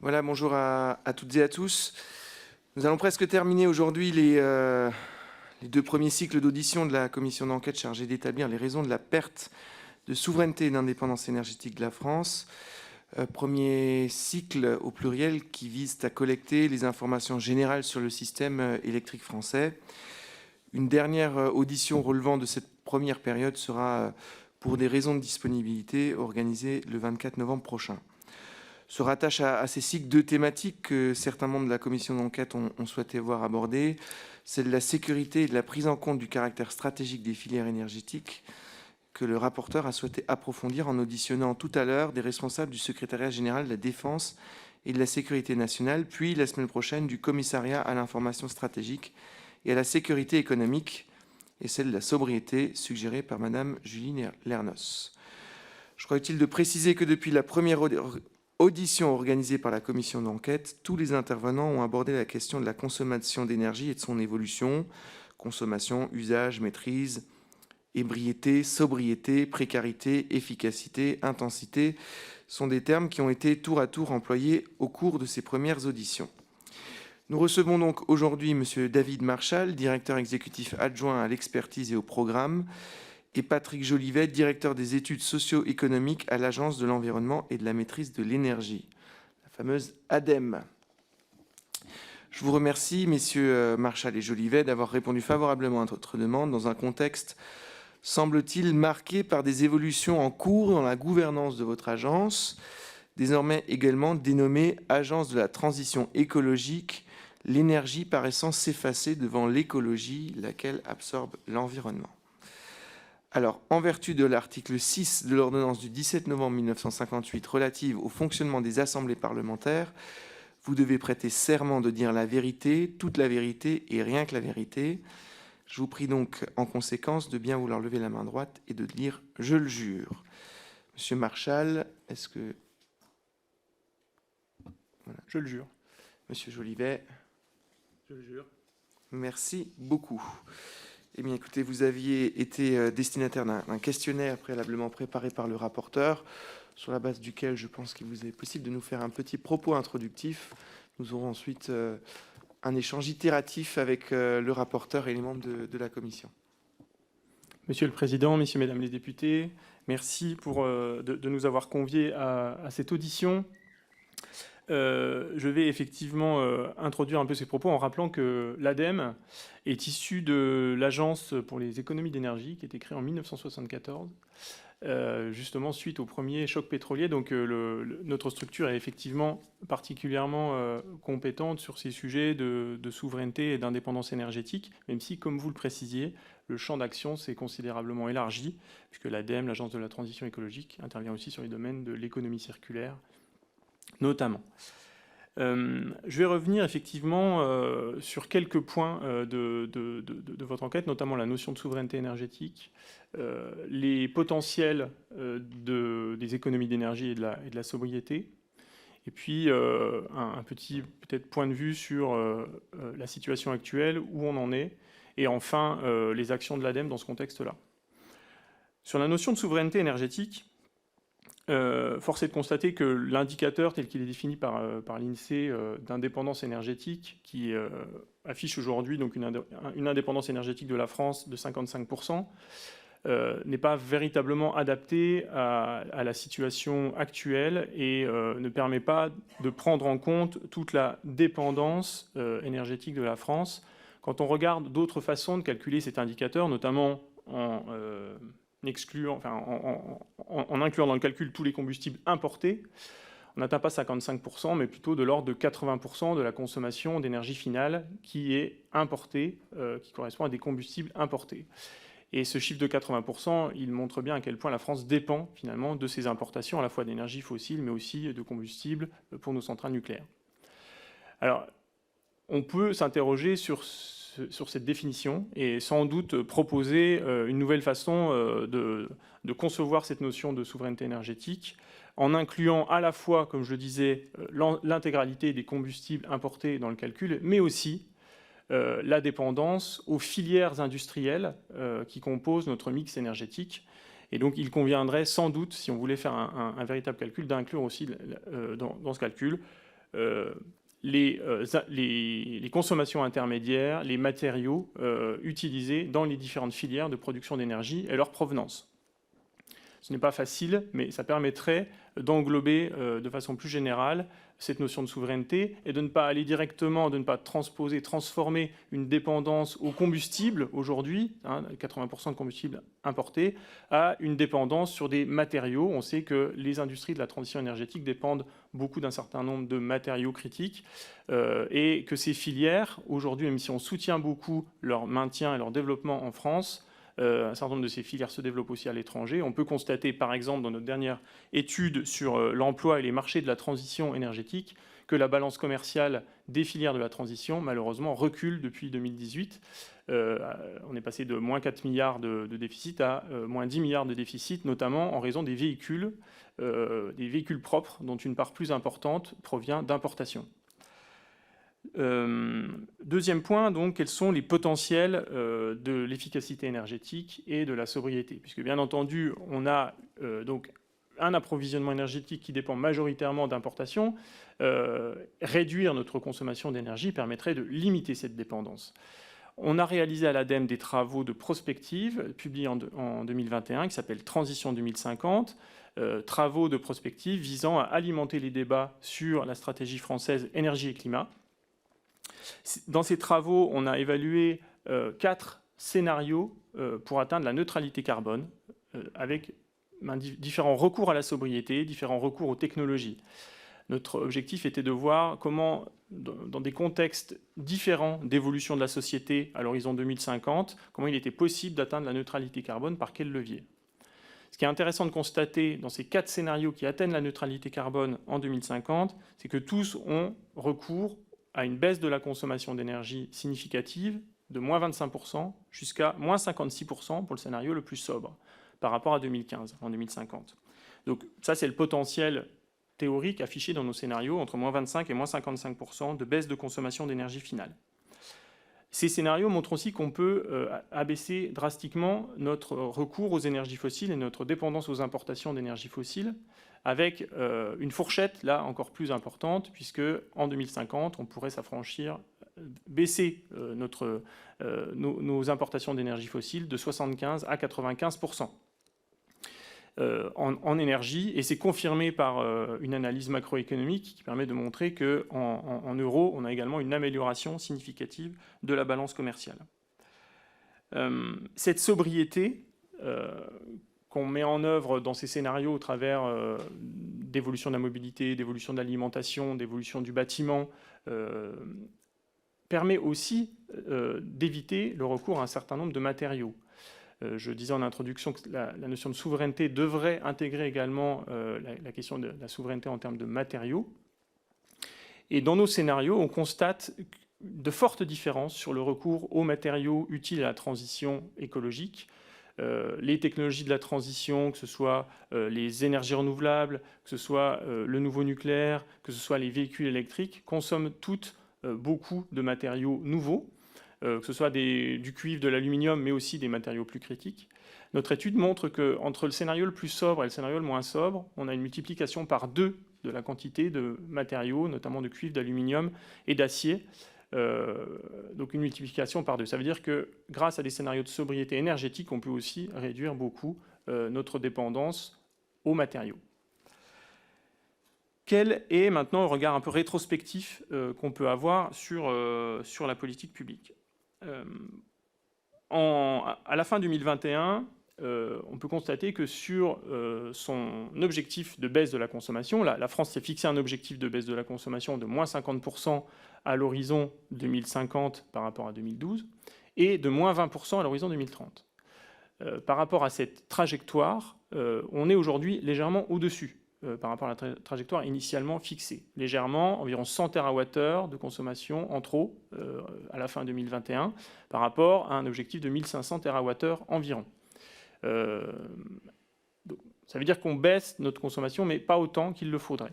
Voilà, bonjour à toutes et à tous. Nous allons presque terminer aujourd'hui les deux premiers cycles d'audition de la commission d'enquête chargée d'établir les raisons de la perte de souveraineté et d'indépendance énergétique de la France. Premier cycle au pluriel qui vise à collecter les informations générales sur le système électrique français. Une dernière audition relevant de cette première période sera, pour des raisons de disponibilité, organisée le 24 novembre prochain. Se rattachent à ces cycles deux thématiques que certains membres de la commission d'enquête ont souhaité voir abordées, celle de la sécurité et de la prise en compte du caractère stratégique des filières énergétiques que le rapporteur a souhaité approfondir en auditionnant tout à l'heure des responsables du secrétariat général de la Défense et de la Sécurité nationale, puis la semaine prochaine du commissariat à l'information stratégique et à la sécurité économique, et celle de la sobriété suggérée par Madame Julie Lernos. Je crois utile de préciser que depuis la première audition organisée par la commission d'enquête, tous les intervenants ont abordé la question de la consommation d'énergie et de son évolution. Consommation, usage, maîtrise, ébriété, sobriété, précarité, efficacité, intensité sont des termes qui ont été tour à tour employés au cours de ces premières auditions. Nous recevons donc aujourd'hui M. David Marchal, directeur exécutif adjoint à l'expertise et au programme, et Patrick Jolivet, directeur des études socio-économiques à l'Agence de l'environnement et de la maîtrise de l'énergie, la fameuse ADEME. Je vous remercie, messieurs Marchal et Jolivet, d'avoir répondu favorablement à notre demande dans un contexte, semble-t-il, marqué par des évolutions en cours dans la gouvernance de votre agence, désormais également dénommée Agence de la transition écologique, l'énergie paraissant s'effacer devant l'écologie, laquelle absorbe l'environnement. Alors, en vertu de l'article 6 de l'ordonnance du 17 novembre 1958 relative au fonctionnement des assemblées parlementaires, vous devez prêter serment de dire la vérité, toute la vérité et rien que la vérité. Je vous prie donc, en conséquence, de bien vouloir lever la main droite et de dire « Je le jure ». Monsieur Marchal, est-ce que... Voilà. Je le jure. Monsieur Jolivet. Je le jure. Merci beaucoup. Eh bien, écoutez, vous aviez été destinataire d'un questionnaire préalablement préparé par le rapporteur, sur la base duquel je pense qu'il vous est possible de nous faire un petit propos introductif. Nous aurons ensuite un échange itératif avec le rapporteur et les membres de la commission. Monsieur le Président, Messieurs, Mesdames les députés, merci de nous avoir conviés à cette audition. Je vais effectivement introduire un peu ces propos en rappelant que l'ADEME est issue de l'Agence pour les économies d'énergie qui a été créée en 1974, justement suite au premier choc pétrolier. Donc notre structure est effectivement particulièrement compétente sur ces sujets de souveraineté et d'indépendance énergétique, même si, comme vous le précisiez, le champ d'action s'est considérablement élargi, puisque l'ADEME, l'Agence de la transition écologique, intervient aussi sur les domaines de l'économie circulaire, notamment. Je vais revenir effectivement sur quelques points de votre enquête, notamment la notion de souveraineté énergétique, les potentiels des économies d'énergie et de la sobriété, et puis un petit peut-être point de vue sur la situation actuelle, où on en est, et enfin les actions de l'ADEME dans ce contexte-là. Sur la notion de souveraineté énergétique, force est de constater que l'indicateur tel qu'il est défini par l'INSEE d'indépendance énergétique, qui affiche aujourd'hui donc une indépendance énergétique de la France de 55%, n'est pas véritablement adapté à la situation actuelle et ne permet pas de prendre en compte toute la dépendance énergétique de la France. Quand on regarde d'autres façons de calculer cet indicateur, notamment en incluant dans le calcul tous les combustibles importés, on n'atteint pas 55%, mais plutôt de l'ordre de 80% de la consommation d'énergie finale qui est importée, qui correspond à des combustibles importés. Et ce chiffre de 80%, il montre bien à quel point la France dépend finalement de ses importations, à la fois d'énergie fossile, mais aussi de combustibles pour nos centrales nucléaires. Alors, on peut s'interroger sur cette définition et sans doute proposer une nouvelle façon de concevoir cette notion de souveraineté énergétique en incluant à la fois, comme je le disais, l'intégralité des combustibles importés dans le calcul, mais aussi la dépendance aux filières industrielles qui composent notre mix énergétique Et donc, il conviendrait sans doute, si on voulait faire un véritable calcul, d'inclure aussi dans ce calcul les consommations intermédiaires, les matériaux utilisés dans les différentes filières de production d'énergie et leur provenance. Ce n'est pas facile, mais ça permettrait d'englober de façon plus générale cette notion de souveraineté et de ne pas aller directement, de ne pas transformer une dépendance au combustible aujourd'hui, 80% de combustible importé, à une dépendance sur des matériaux. On sait que les industries de la transition énergétique dépendent beaucoup d'un certain nombre de matériaux critiques et que ces filières, aujourd'hui, même si on soutient beaucoup leur maintien et leur développement en France, un certain nombre de ces filières se développent aussi à l'étranger. On peut constater, par exemple, dans notre dernière étude sur l'emploi et les marchés de la transition énergétique, que la balance commerciale des filières de la transition, malheureusement, recule depuis 2018. On est passé de moins 4 milliards de déficit à moins 10 milliards de déficit, notamment en raison des véhicules propres, dont une part plus importante provient d'importations. Deuxième point, donc, quels sont les potentiels de l'efficacité énergétique et de la sobriété, puisque bien entendu, on a donc un approvisionnement énergétique qui dépend majoritairement d'importations. Réduire notre consommation d'énergie permettrait de limiter cette dépendance. On a réalisé à l'ADEME des travaux de prospective publiés en 2021 qui s'appellent Transition 2050, travaux de prospective visant à alimenter les débats sur la stratégie française énergie et climat. Dans ces travaux, on a évalué 4 scénarios pour atteindre la neutralité carbone, avec différents recours à la sobriété, différents recours aux technologies. Notre objectif était de voir comment, dans des contextes différents d'évolution de la société à l'horizon 2050, comment il était possible d'atteindre la neutralité carbone, par quel levier. Ce qui est intéressant de constater dans ces 4 scénarios qui atteignent la neutralité carbone en 2050, c'est que tous ont recours à une baisse de la consommation d'énergie significative de moins 25% jusqu'à moins 56% pour le scénario le plus sobre par rapport à 2015, en 2050. Donc ça, c'est le potentiel théorique affiché dans nos scénarios, entre moins 25 et moins 55% de baisse de consommation d'énergie finale. Ces scénarios montrent aussi qu'on peut abaisser drastiquement notre recours aux énergies fossiles et notre dépendance aux importations d'énergie fossile, avec une fourchette, là, encore plus importante, puisque en 2050, on pourrait baisser nos importations d'énergie fossile de 75 à 95% en énergie, et c'est confirmé par une analyse macroéconomique qui permet de montrer qu'en euros, on a également une amélioration significative de la balance commerciale. Cette sobriété qu'on met en œuvre dans ces scénarios au travers d'évolution de la mobilité, d'évolution de l'alimentation, d'évolution du bâtiment, permet aussi d'éviter le recours à un certain nombre de matériaux. Je disais en introduction que la notion de souveraineté devrait intégrer également la question de la souveraineté en termes de matériaux. Et dans nos scénarios, on constate de fortes différences sur le recours aux matériaux utiles à la transition écologique. Les technologies de la transition, que ce soit les énergies renouvelables, que ce soit le nouveau nucléaire, que ce soit les véhicules électriques, consomment toutes beaucoup de matériaux nouveaux, que ce soit du cuivre, de l'aluminium, mais aussi des matériaux plus critiques. Notre étude montre qu'entre le scénario le plus sobre et le scénario le moins sobre, on a une multiplication par 2 de la quantité de matériaux, notamment de cuivre, d'aluminium et d'acier. Donc une multiplication par 2. Ça veut dire que grâce à des scénarios de sobriété énergétique, on peut aussi réduire beaucoup notre dépendance aux matériaux. Quel est maintenant le regard un peu rétrospectif qu'on peut avoir sur la politique publique ? À la fin 2021, on peut constater que sur son objectif de baisse de la consommation, la France s'est fixé un objectif de baisse de la consommation de moins 50% à l'horizon 2050 par rapport à 2012 et de moins 20% à l'horizon 2030. Par rapport à cette trajectoire, on est aujourd'hui légèrement au-dessus par rapport à la trajectoire initialement fixée. Légèrement, environ 100 TWh de consommation en trop à la fin 2021 par rapport à un objectif de 1500 TWh environ. Ça veut dire qu'on baisse notre consommation, mais pas autant qu'il le faudrait.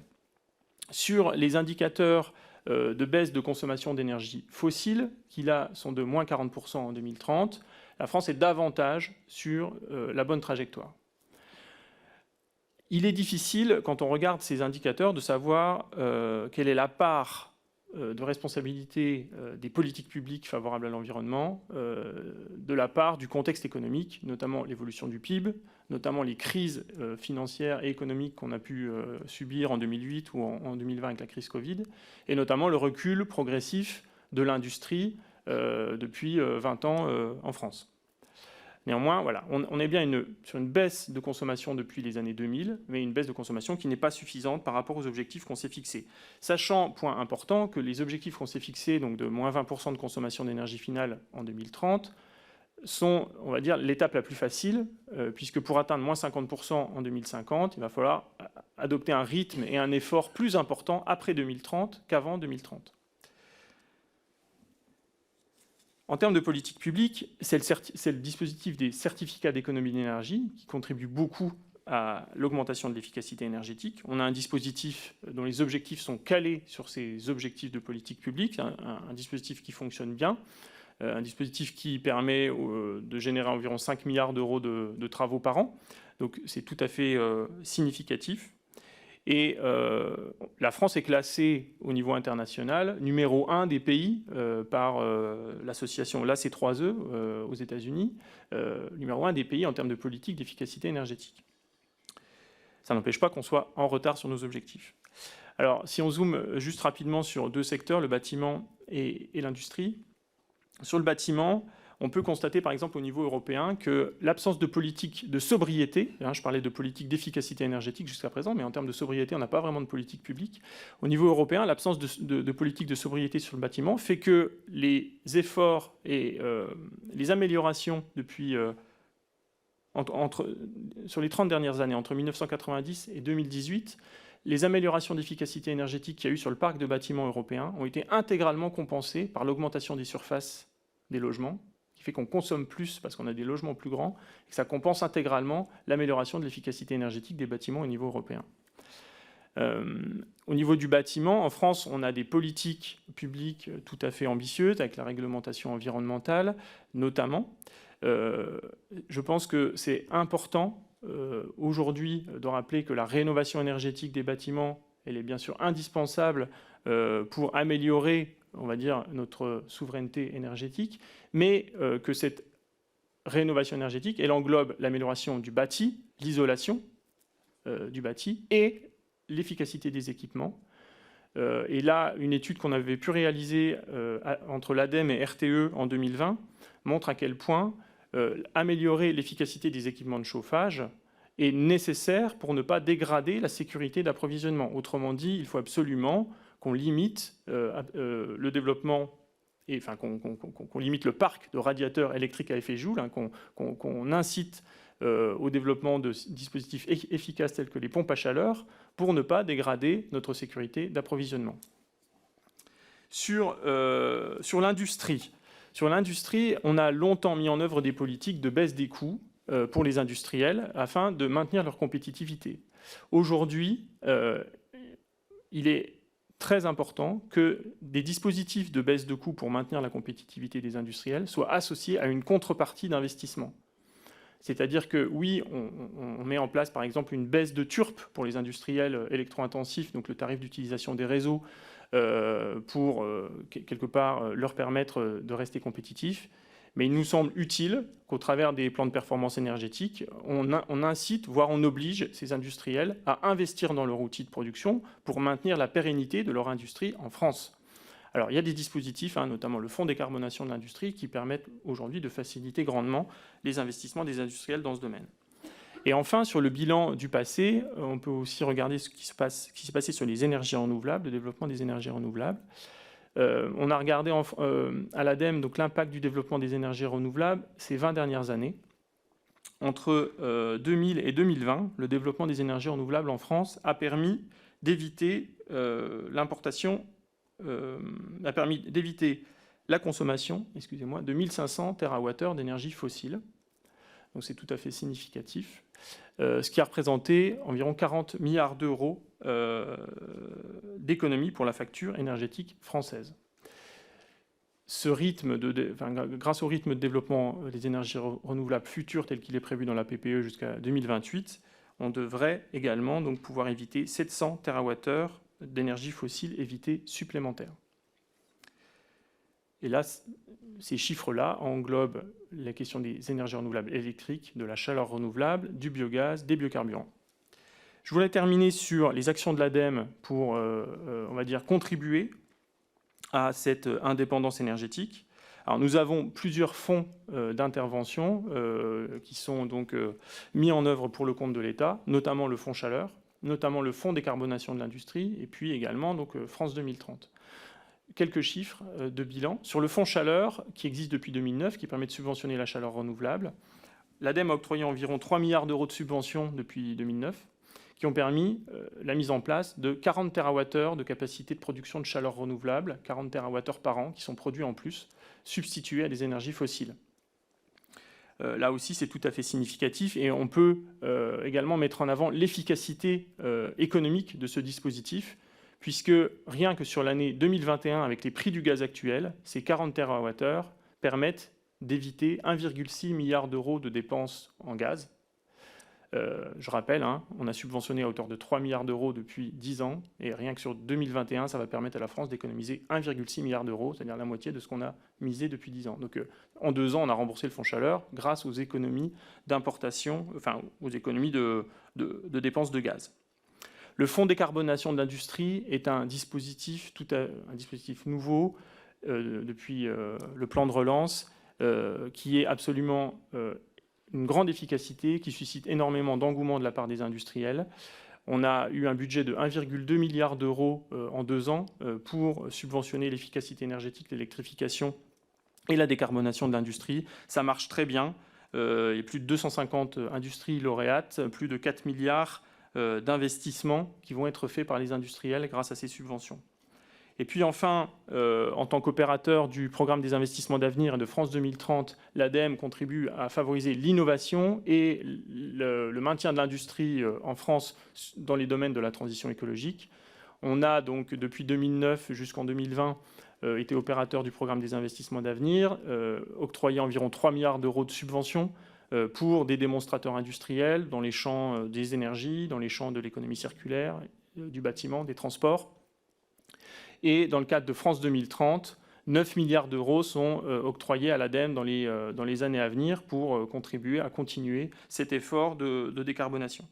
Sur les indicateurs de baisse de consommation d'énergie fossile, qui là sont de moins 40% en 2030, la France est davantage sur la bonne trajectoire. il est difficile, quand on regarde ces indicateurs, de savoir quelle est la part de responsabilité des politiques publiques favorables à l'environnement, de la part du contexte économique, notamment l'évolution du PIB, notamment les crises financières et économiques qu'on a pu subir en 2008 ou en 2020 avec la crise Covid, et notamment le recul progressif de l'industrie depuis 20 ans en France. Néanmoins, voilà, on est bien sur une baisse de consommation depuis les années 2000, mais une baisse de consommation qui n'est pas suffisante par rapport aux objectifs qu'on s'est fixés. Sachant, point important, que les objectifs qu'on s'est fixés, donc de moins 20% de consommation d'énergie finale en 2030, sont, on va dire, l'étape la plus facile, puisque pour atteindre moins 50% en 2050, il va falloir adopter un rythme et un effort plus important après 2030 qu'avant 2030. En termes de politique publique, c'est le dispositif des certificats d'économie d'énergie qui contribue beaucoup à l'augmentation de l'efficacité énergétique. On a un dispositif dont les objectifs sont calés sur ces objectifs de politique publique, un dispositif qui fonctionne bien, un dispositif qui permet de générer environ 5 milliards d'euros de travaux par an. Donc c'est tout à fait significatif. Et la France est classée au niveau international numéro 1 des pays par l'association l'AC3E aux États-Unis, numéro 1 des pays en termes de politique d'efficacité énergétique. Ça n'empêche pas qu'on soit en retard sur nos objectifs. Alors, si on zoome juste rapidement sur deux secteurs, le bâtiment et l'industrie. Sur le bâtiment, on peut constater, par exemple, au niveau européen, que l'absence de politique de sobriété, je parlais de politique d'efficacité énergétique jusqu'à présent, mais en termes de sobriété, on n'a pas vraiment de politique publique. Au niveau européen, l'absence de politique de sobriété sur le bâtiment fait que les efforts et les améliorations depuis, sur les 30 dernières années, entre 1990 et 2018, les améliorations d'efficacité énergétique qu'il y a eu sur le parc de bâtiments européens ont été intégralement compensées par l'augmentation des surfaces des logements, qui fait qu'on consomme plus parce qu'on a des logements plus grands, et que ça compense intégralement l'amélioration de l'efficacité énergétique des bâtiments au niveau européen. Au niveau du bâtiment, en France, on a des politiques publiques tout à fait ambitieuses, avec la réglementation environnementale notamment. Je pense que c'est important aujourd'hui de rappeler que la rénovation énergétique des bâtiments, elle est bien sûr indispensable pour améliorer, on va dire, notre souveraineté énergétique, mais que cette rénovation énergétique, elle englobe l'amélioration du bâti, l'isolation du bâti et l'efficacité des équipements. Et là, une étude qu'on avait pu réaliser entre l'ADEME et RTE en 2020 montre à quel point améliorer l'efficacité des équipements de chauffage est nécessaire pour ne pas dégrader la sécurité d'approvisionnement. Autrement dit, il faut absolument qu'on limite le développement, et enfin qu'on limite le parc de radiateurs électriques à effet Joule, qu'on incite au développement de dispositifs efficaces tels que les pompes à chaleur pour ne pas dégrader notre sécurité d'approvisionnement. Sur l'industrie. Sur l'industrie, on a longtemps mis en œuvre des politiques de baisse des coûts pour les industriels afin de maintenir leur compétitivité. Aujourd'hui, il est très important que des dispositifs de baisse de coûts pour maintenir la compétitivité des industriels soient associés à une contrepartie d'investissement. C'est-à-dire que oui, on met en place par exemple une baisse de TURP pour les industriels électro-intensifs, donc le tarif d'utilisation des réseaux, pour quelque part leur permettre de rester compétitifs. Mais il nous semble utile qu'au travers des plans de performance énergétique, on incite, voire on oblige ces industriels à investir dans leur outil de production pour maintenir la pérennité de leur industrie en France. Alors, il y a des dispositifs, notamment le Fonds décarbonation de l'industrie, qui permettent aujourd'hui de faciliter grandement les investissements des industriels dans ce domaine. Et enfin, sur le bilan du passé, on peut aussi regarder ce qui s'est passé sur les énergies renouvelables, le développement des énergies renouvelables. On a regardé à l'ADEME donc l'impact du développement des énergies renouvelables ces 20 dernières années. Entre 2000 et 2020, le développement des énergies renouvelables en France a permis d'éviter l'importation, a permis d'éviter la consommation, de 1500 TWh d'énergie fossile. Donc c'est tout à fait significatif. Ce qui a représenté environ 40 milliards d'euros d'économie pour la facture énergétique française. Ce rythme grâce au rythme de développement des énergies renouvelables futures tel qu'il est prévu dans la PPE jusqu'à 2028, on devrait également donc pouvoir éviter 700 TWh d'énergie fossile évitée supplémentaire. Et là, ces chiffres-là englobent la question des énergies renouvelables électriques, de la chaleur renouvelable, du biogaz, des biocarburants. Je voulais terminer sur les actions de l'ADEME pour, on va dire, contribuer à cette indépendance énergétique. Alors, nous avons plusieurs fonds d'intervention qui sont donc mis en œuvre pour le compte de l'État, notamment le fonds chaleur, notamment le fonds décarbonation de l'industrie, et puis également donc, France 2030. Quelques chiffres de bilan. Sur le fonds chaleur, qui existe depuis 2009, qui permet de subventionner la chaleur renouvelable, l'ADEME a octroyé environ 3 milliards d'euros de subventions depuis 2009, qui ont permis la mise en place de 40 TWh de capacité de production de chaleur renouvelable, 40 TWh par an, qui sont produits en plus, substitués à des énergies fossiles. Là aussi, c'est tout à fait significatif et on peut également mettre en avant l'efficacité économique de ce dispositif, puisque rien que sur l'année 2021, avec les prix du gaz actuels, ces 40 TWh permettent d'éviter 1,6 milliard d'euros de dépenses en gaz. Je rappelle, on a subventionné à hauteur de 3 milliards d'euros depuis 10 ans, et rien que sur 2021, ça va permettre à la France d'économiser 1,6 milliard d'euros, c'est-à-dire la moitié de ce qu'on a misé depuis 10 ans. Donc en 2 ans, on a remboursé le fonds chaleur grâce aux économies d'importation, enfin aux économies de dépenses de gaz. Le fonds décarbonation de l'industrie est un dispositif nouveau depuis le plan de relance qui est absolument une grande efficacité, qui suscite énormément d'engouement de la part des industriels. On a eu un budget de 1,2 milliard d'euros en 2 ans pour subventionner l'efficacité énergétique, l'électrification et la décarbonation de l'industrie. Ça marche très bien. Il y a plus de 250 industries lauréates, plus de 4 milliards d'investissements qui vont être faits par les industriels grâce à ces subventions. Et puis enfin, en tant qu'opérateur du programme des investissements d'avenir et de France 2030, l'ADEME contribue à favoriser l'innovation et le maintien de l'industrie en France dans les domaines de la transition écologique. On a donc depuis 2009 jusqu'en 2020 été opérateur du programme des investissements d'avenir, octroyé environ 3 milliards d'euros de subventions pour des démonstrateurs industriels dans les champs des énergies, dans les champs de l'économie circulaire, du bâtiment, des transports. Et dans le cadre de France 2030, 9 milliards d'euros sont octroyés à l'ADEME dans les années à venir pour contribuer à continuer cet effort de décarbonation.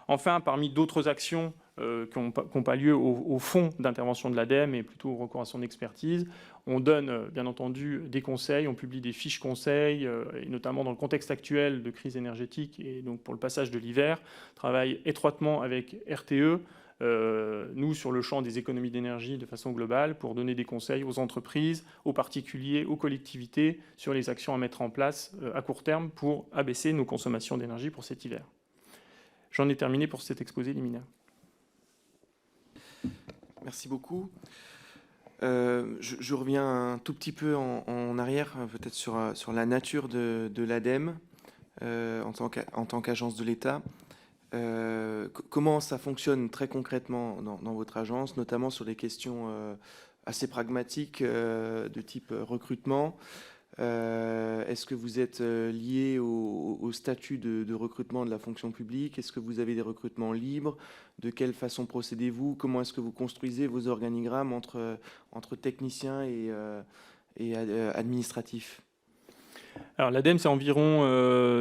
Enfin, parmi d'autres actions qui n'ont pas lieu au fond d'intervention de l'ADEME et plutôt au recours à son expertise, on donne bien entendu des conseils, on publie des fiches conseils, et notamment dans le contexte actuel de crise énergétique et donc pour le passage de l'hiver, travaille étroitement avec RTE, nous sur le champ des économies d'énergie de façon globale pour donner des conseils aux entreprises, aux particuliers, aux collectivités sur les actions à mettre en place à court terme pour abaisser nos consommations d'énergie pour cet hiver. J'en ai terminé pour cet exposé liminaire. Merci beaucoup. Je reviens un tout petit peu en arrière, peut-être sur la nature de l'ADEME en tant qu'agence de l'État. Comment ça fonctionne très concrètement dans votre agence, notamment sur des questions assez pragmatiques de type recrutement. Est-ce que vous êtes lié au statut de recrutement de la fonction publique? Est-ce que vous avez des recrutements libres? De quelle façon procédez-vous? Comment est-ce que vous construisez vos organigrammes entre techniciens et administratifs? Alors l'ADEME, c'est environ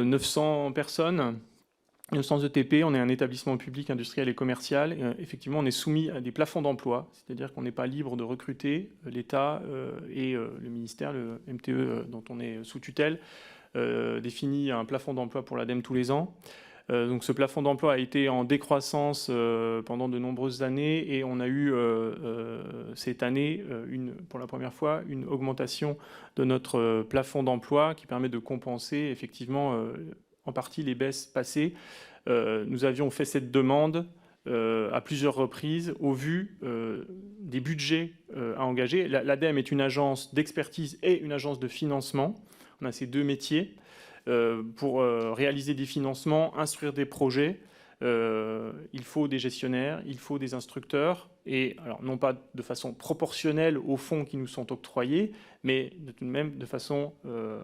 900 personnes. 900 ETP, on est un établissement public industriel et commercial. Et, effectivement, on est soumis à des plafonds d'emploi, c'est-à-dire qu'on n'est pas libre de recruter. L'État et le ministère, le MTE dont on est sous tutelle, définit un plafond d'emploi pour l'ADEME tous les ans. Donc ce plafond d'emploi a été en décroissance pendant de nombreuses années et on a eu cette année, pour la première fois, une augmentation de notre plafond d'emploi qui permet de compenser effectivement en partie les baisses passées. Nous avions fait cette demande à plusieurs reprises au vu des budgets à engager. L'ADEME est une agence d'expertise et une agence de financement. On a ces deux métiers pour réaliser des financements, instruire des projets. Il faut des gestionnaires, il faut des instructeurs, et alors non pas de façon proportionnelle aux fonds qui nous sont octroyés, mais tout de même de façon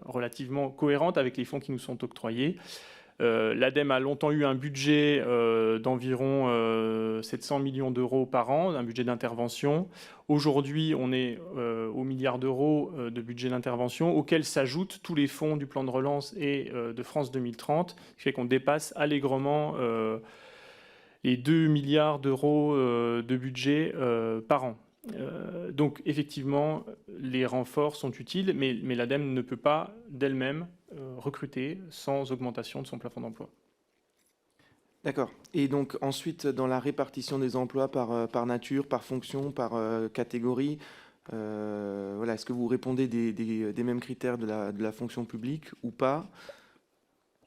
relativement cohérente avec les fonds qui nous sont octroyés. L'ADEME a longtemps eu un budget d'environ 700 millions d'euros par an, un budget d'intervention. Aujourd'hui, on est au milliard d'euros de budget d'intervention, auquel s'ajoutent tous les fonds du plan de relance et de France 2030, ce qui fait qu'on dépasse allègrement les 2 milliards d'euros de budget par an. Donc effectivement, les renforts sont utiles, mais l'ADEME ne peut pas d'elle-même recruter sans augmentation de son plafond d'emploi. D'accord. Et donc ensuite, dans la répartition des emplois par nature, par fonction, par catégorie, voilà, est-ce que vous répondez des mêmes critères de la fonction publique ou pas?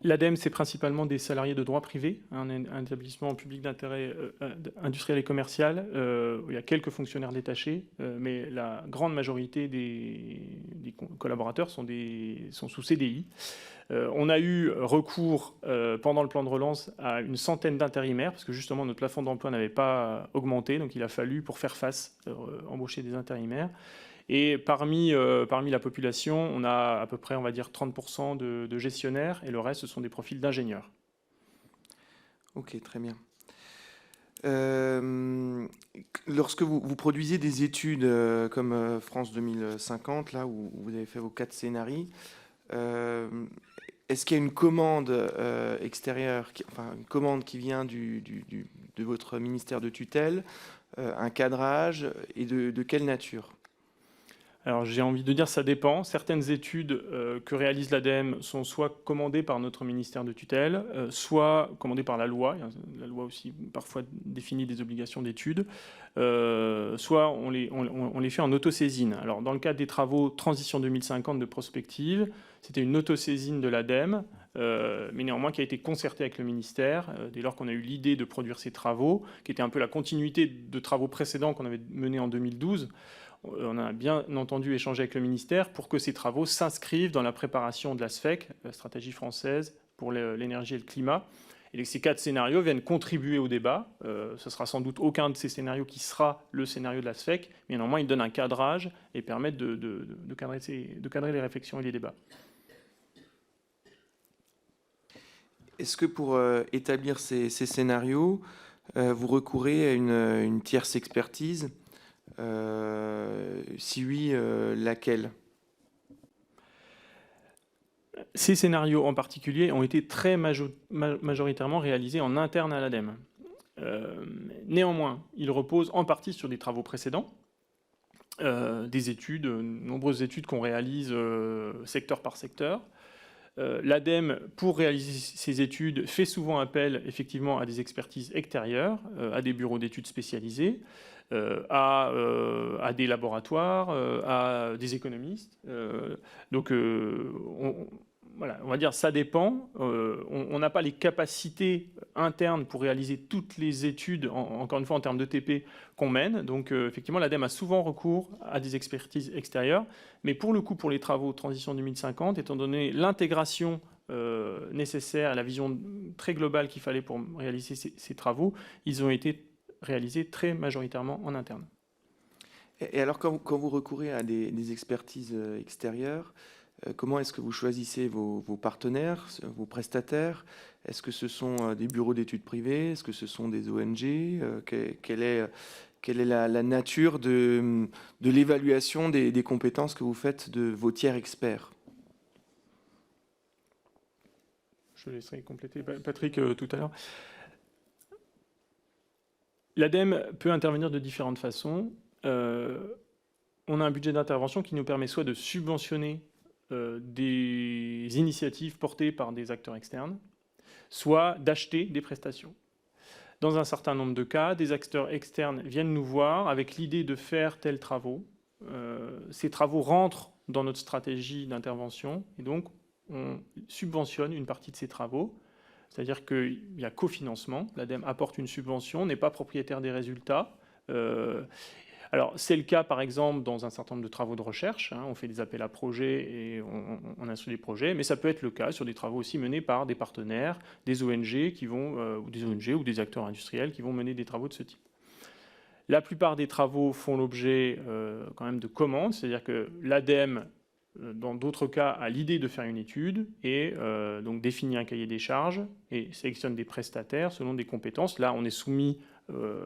L'ADEME, c'est principalement des salariés de droit privé, un établissement public d'intérêt industriel et commercial. Il y a quelques fonctionnaires détachés, mais la grande majorité des collaborateurs sont sous CDI. On a eu recours pendant le plan de relance à une centaine d'intérimaires, parce que justement notre plafond d'emploi n'avait pas augmenté, donc il a fallu, pour faire face, embaucher des intérimaires. Et parmi la population, on a à peu près, on va dire, 30% de gestionnaires, et le reste, ce sont des profils d'ingénieurs. Ok, très bien. Lorsque vous produisez des études comme France 2050, là où vous avez fait vos 4 scénarios, est-ce qu'il y a une commande extérieure, enfin une commande qui vient de votre ministère de tutelle, un cadrage, et de quelle nature? Alors j'ai envie de dire ça dépend. Certaines études que réalise l'ADEME sont soit commandées par notre ministère de tutelle, soit commandées par la loi. La loi aussi parfois définit des obligations d'études. Soit on les fait en autosaisine. Alors dans le cadre des travaux Transition 2050 de prospective, c'était une autosaisine de l'ADEME, mais néanmoins qui a été concertée avec le ministère dès lors qu'on a eu l'idée de produire ces travaux, qui était un peu la continuité de travaux précédents qu'on avait menés en 2012. On a bien entendu échangé avec le ministère pour que ces travaux s'inscrivent dans la préparation de la SFEC, la stratégie française pour l'énergie et le climat. Et ces 4 scénarios viennent contribuer au débat. Ce sera sans doute aucun de ces scénarios qui sera le scénario de la SFEC, mais néanmoins ils donnent un cadrage et permettent de cadrer les réflexions et les débats. Est-ce que pour établir ces scénarios, vous recourez à une tierce expertise? Si oui, laquelle? Ces scénarios en particulier ont été très majoritairement réalisés en interne à l'ADEME. Néanmoins, ils reposent en partie sur des travaux précédents, des études, nombreuses études qu'on réalise secteur par secteur. L'ADEME, pour réaliser ces études, fait souvent appel effectivement à des expertises extérieures, à des bureaux d'études spécialisés, à des laboratoires, à des économistes. Donc, voilà, on va dire ça dépend. On n'a pas les capacités internes pour réaliser toutes les études, encore une fois en termes de TP, qu'on mène. Donc effectivement, l'ADEME a souvent recours à des expertises extérieures. Mais pour le coup, pour les travaux Transition 2050, étant donné l'intégration nécessaire, la vision très globale qu'il fallait pour réaliser ces travaux, ils ont été réalisés très majoritairement en interne. Et alors, quand vous recourez à des expertises extérieures, comment est-ce que vous choisissez vos partenaires, vos prestataires? Est-ce que ce sont des bureaux d'études privés? Est-ce que ce sont des ONG? Quelle est la nature de l'évaluation des compétences que vous faites de vos tiers experts? Je laisserai compléter Patrick tout à l'heure. L'ADEME peut intervenir de différentes façons. On a un budget d'intervention qui nous permet soit de subventionner des initiatives portées par des acteurs externes, soit d'acheter des prestations. Dans un certain nombre de cas, des acteurs externes viennent nous voir avec l'idée de faire tels travaux. Ces travaux rentrent dans notre stratégie d'intervention et donc on subventionne une partie de ces travaux. C'est-à-dire qu'il y a cofinancement, l'ADEME apporte une subvention, n'est pas propriétaire des résultats. Alors, c'est le cas, par exemple, dans un certain nombre de travaux de recherche. On fait des appels à projets et on instruit des projets, mais ça peut être le cas sur des travaux aussi menés par des partenaires, des ONG qui vont, ou des ONG ou des acteurs industriels qui vont mener des travaux de ce type. La plupart des travaux font l'objet quand même de commandes, c'est-à-dire que l'ADEME dans d'autres cas, a l'idée de faire une étude et donc définit un cahier des charges et sélectionne des prestataires selon des compétences. Là, on est soumis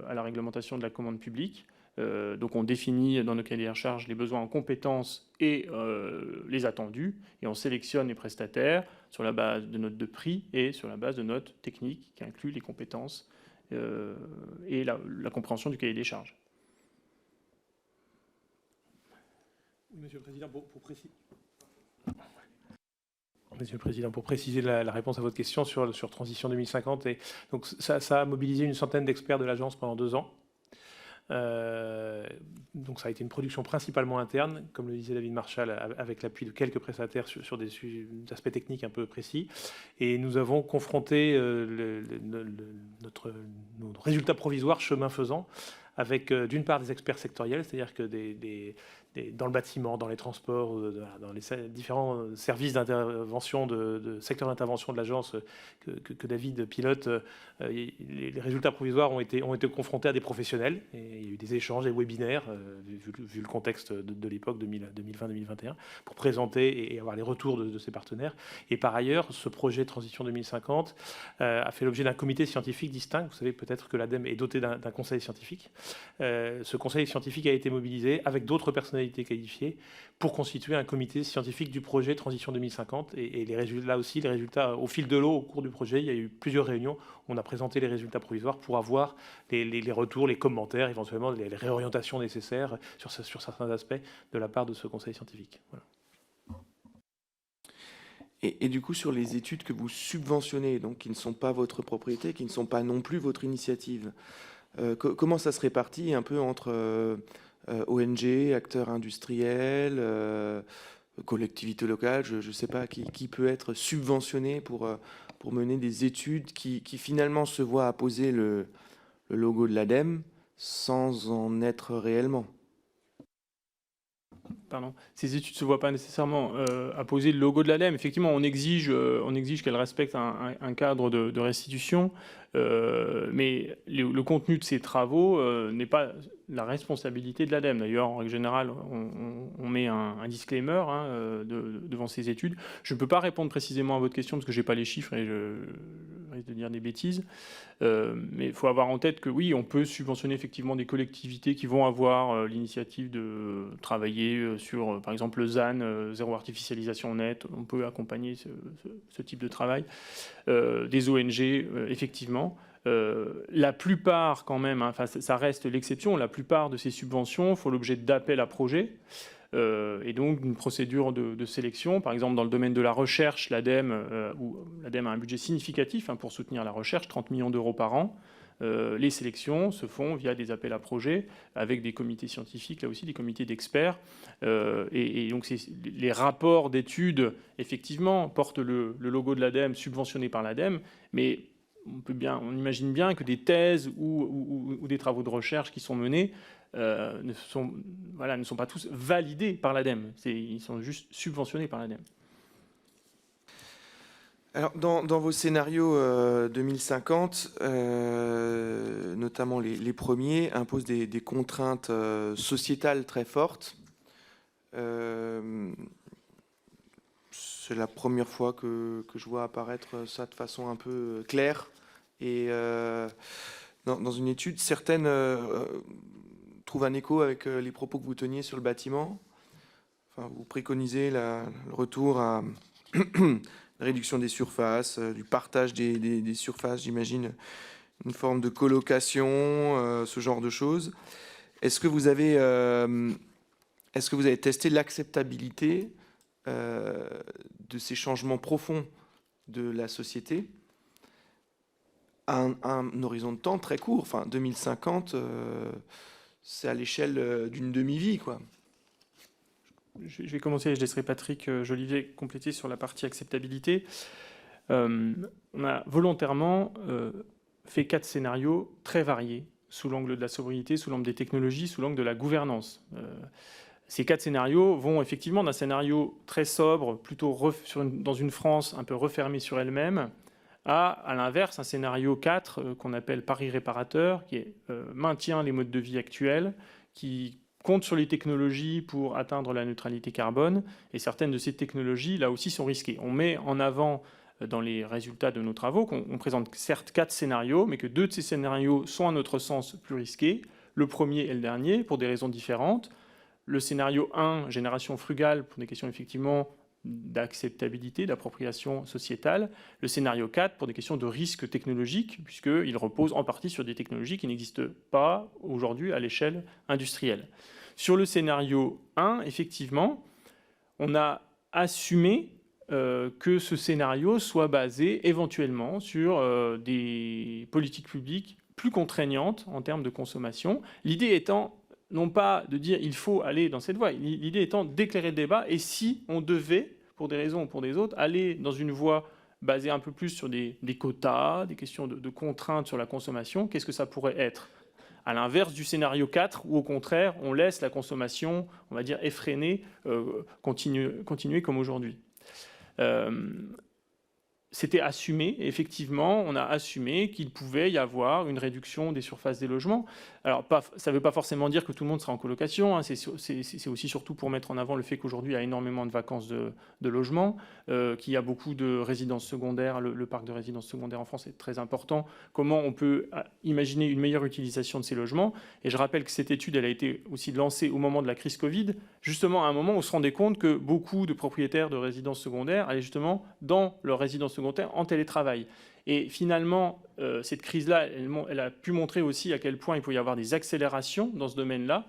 à la réglementation de la commande publique. Donc on définit dans nos cahiers des charges les besoins en compétences et les attendus, et on sélectionne les prestataires sur la base de notes de prix et sur la base de notes techniques qui incluent les compétences et la compréhension du cahier des charges. Monsieur le Président, Monsieur le Président, pour préciser la réponse à votre question sur Transition 2050, donc ça a mobilisé une centaine d'experts de l'agence pendant 2 ans. Donc ça a été une production principalement interne, comme le disait David Marshall, avec l'appui de quelques prestataires sur des aspects techniques un peu précis. Et nous avons confronté nos résultats provisoires chemin faisant avec d'une part des experts sectoriels, c'est-à-dire que dans le bâtiment, dans les transports, dans les différents services d'intervention, de secteur d'intervention de l'agence que David pilote, les résultats provisoires ont été confrontés à des professionnels. Et il y a eu des échanges, des webinaires, vu le contexte de l'époque 2020-2021, pour présenter et avoir les retours de ces partenaires. Et par ailleurs, ce projet Transition 2050 a fait l'objet d'un comité scientifique distinct. Vous savez peut-être que l'ADEME est doté d'un conseil scientifique. Ce conseil scientifique a été mobilisé avec d'autres personnalités qualifiées pour constituer un comité scientifique du projet Transition 2050. Et les résultats, là aussi, les résultats au fil de l'eau, au cours du projet, il y a eu plusieurs réunions. On a présenté les résultats provisoires pour avoir les retours, les commentaires, éventuellement les réorientations nécessaires sur certains aspects de la part de ce conseil scientifique. Voilà. Et du coup, sur les études que vous subventionnez, donc qui ne sont pas votre propriété, qui ne sont pas non plus votre initiative, comment ça se répartit un peu entre ONG, acteurs industriels, collectivités locales, je ne sais pas, qui peut être subventionné pour mener des études qui finalement se voient apposer le logo de l'ADEME sans en être réellement? Pardon. Ces études ne se voient pas nécessairement apposer le logo de l'ADEME. Effectivement, on exige qu'elles respectent un cadre de restitution, mais le contenu de ces travaux n'est pas la responsabilité de l'ADEME. D'ailleurs, en règle générale, on met un disclaimer devant ces études. Je ne peux pas répondre précisément à votre question parce que je n'ai pas les chiffres et je risque de dire des bêtises. Mais il faut avoir en tête que oui, on peut subventionner effectivement des collectivités qui vont avoir l'initiative de travailler sur, par exemple, le ZAN, zéro artificialisation nette. On peut accompagner ce type de travail. Des ONG, effectivement. La plupart, quand même, hein, ça reste l'exception, la plupart de ces subventions font l'objet d'appels à projets. Et donc d'une procédure de sélection. Par exemple, dans le domaine de la recherche, l'ADEME a un budget significatif pour soutenir la recherche, 30 millions d'euros par an. Les sélections se font via des appels à projets avec des comités scientifiques, là aussi des comités d'experts. Et donc les rapports d'études, effectivement, portent le logo de l'ADEME, subventionné par l'ADEME, mais on imagine bien que des thèses ou des travaux de recherche qui sont menés ne sont pas tous validés par l'ADEME. Ils sont juste subventionnés par l'ADEME. Alors, dans vos scénarios 2050, notamment les premiers, imposent des contraintes sociétales très fortes. C'est la première fois que je vois apparaître ça de façon un peu claire. Et dans une étude, certaines trouvent un écho avec les propos que vous teniez sur le bâtiment. Enfin, vous préconisez le retour à la réduction des surfaces, du partage des surfaces, j'imagine, une forme de colocation, ce genre de choses. Est-ce que vous avez testé l'acceptabilité de ces changements profonds de la société à un horizon de temps très court? Enfin, 2050, c'est à l'échelle d'une demi-vie, quoi. Je vais commencer et je laisserai Patrick Jolivet compléter sur la partie acceptabilité. On a volontairement fait 4 scénarios très variés, sous l'angle de la sobriété, sous l'angle des technologies, sous l'angle de la gouvernance. Ces 4 scénarios vont effectivement d'un scénario très sobre, plutôt dans une France un peu refermée sur elle-même, à l'inverse, un scénario 4 qu'on appelle Paris réparateur, qui maintient les modes de vie actuels, qui comptent sur les technologies pour atteindre la neutralité carbone, et certaines de ces technologies, là aussi, sont risquées. On met en avant dans les résultats de nos travaux qu'on présente certes 4 scénarios, mais que 2 de ces scénarios sont à notre sens plus risqués, le premier et le dernier, pour des raisons différentes. Le scénario 1, génération frugale, pour des questions effectivement d'acceptabilité, d'appropriation sociétale. Le scénario 4, pour des questions de risque technologique, puisqu'il repose en partie sur des technologies qui n'existent pas aujourd'hui à l'échelle industrielle. Sur le scénario 1, effectivement, on a assumé que ce scénario soit basé éventuellement sur des politiques publiques plus contraignantes en termes de consommation. L'idée étant non pas de dire il faut aller dans cette voie, l'idée étant d'éclairer le débat, et si on devait, pour des raisons ou pour des autres, aller dans une voie basée un peu plus sur des quotas, des questions de contraintes sur la consommation, qu'est-ce que ça pourrait être ? À l'inverse du scénario 4, où au contraire, on laisse la consommation, on va dire, effrénée, continuer comme aujourd'hui. C'était assumé, effectivement, on a assumé qu'il pouvait y avoir une réduction des surfaces des logements. Alors, ça ne veut pas forcément dire que tout le monde sera en colocation, hein, c'est aussi surtout pour mettre en avant le fait qu'aujourd'hui, il y a énormément de vacances de logements, qu'il y a beaucoup de résidences secondaires, le parc de résidences secondaires en France est très important. Comment on peut imaginer une meilleure utilisation de ces logements? Et je rappelle que cette étude, elle a été aussi lancée au moment de la crise Covid, justement à un moment où on se rendait compte que beaucoup de propriétaires de résidences secondaires allaient justement dans leur résidence secondaire en télétravail. Et finalement, cette crise-là, elle a pu montrer aussi à quel point il peut y avoir des accélérations dans ce domaine-là.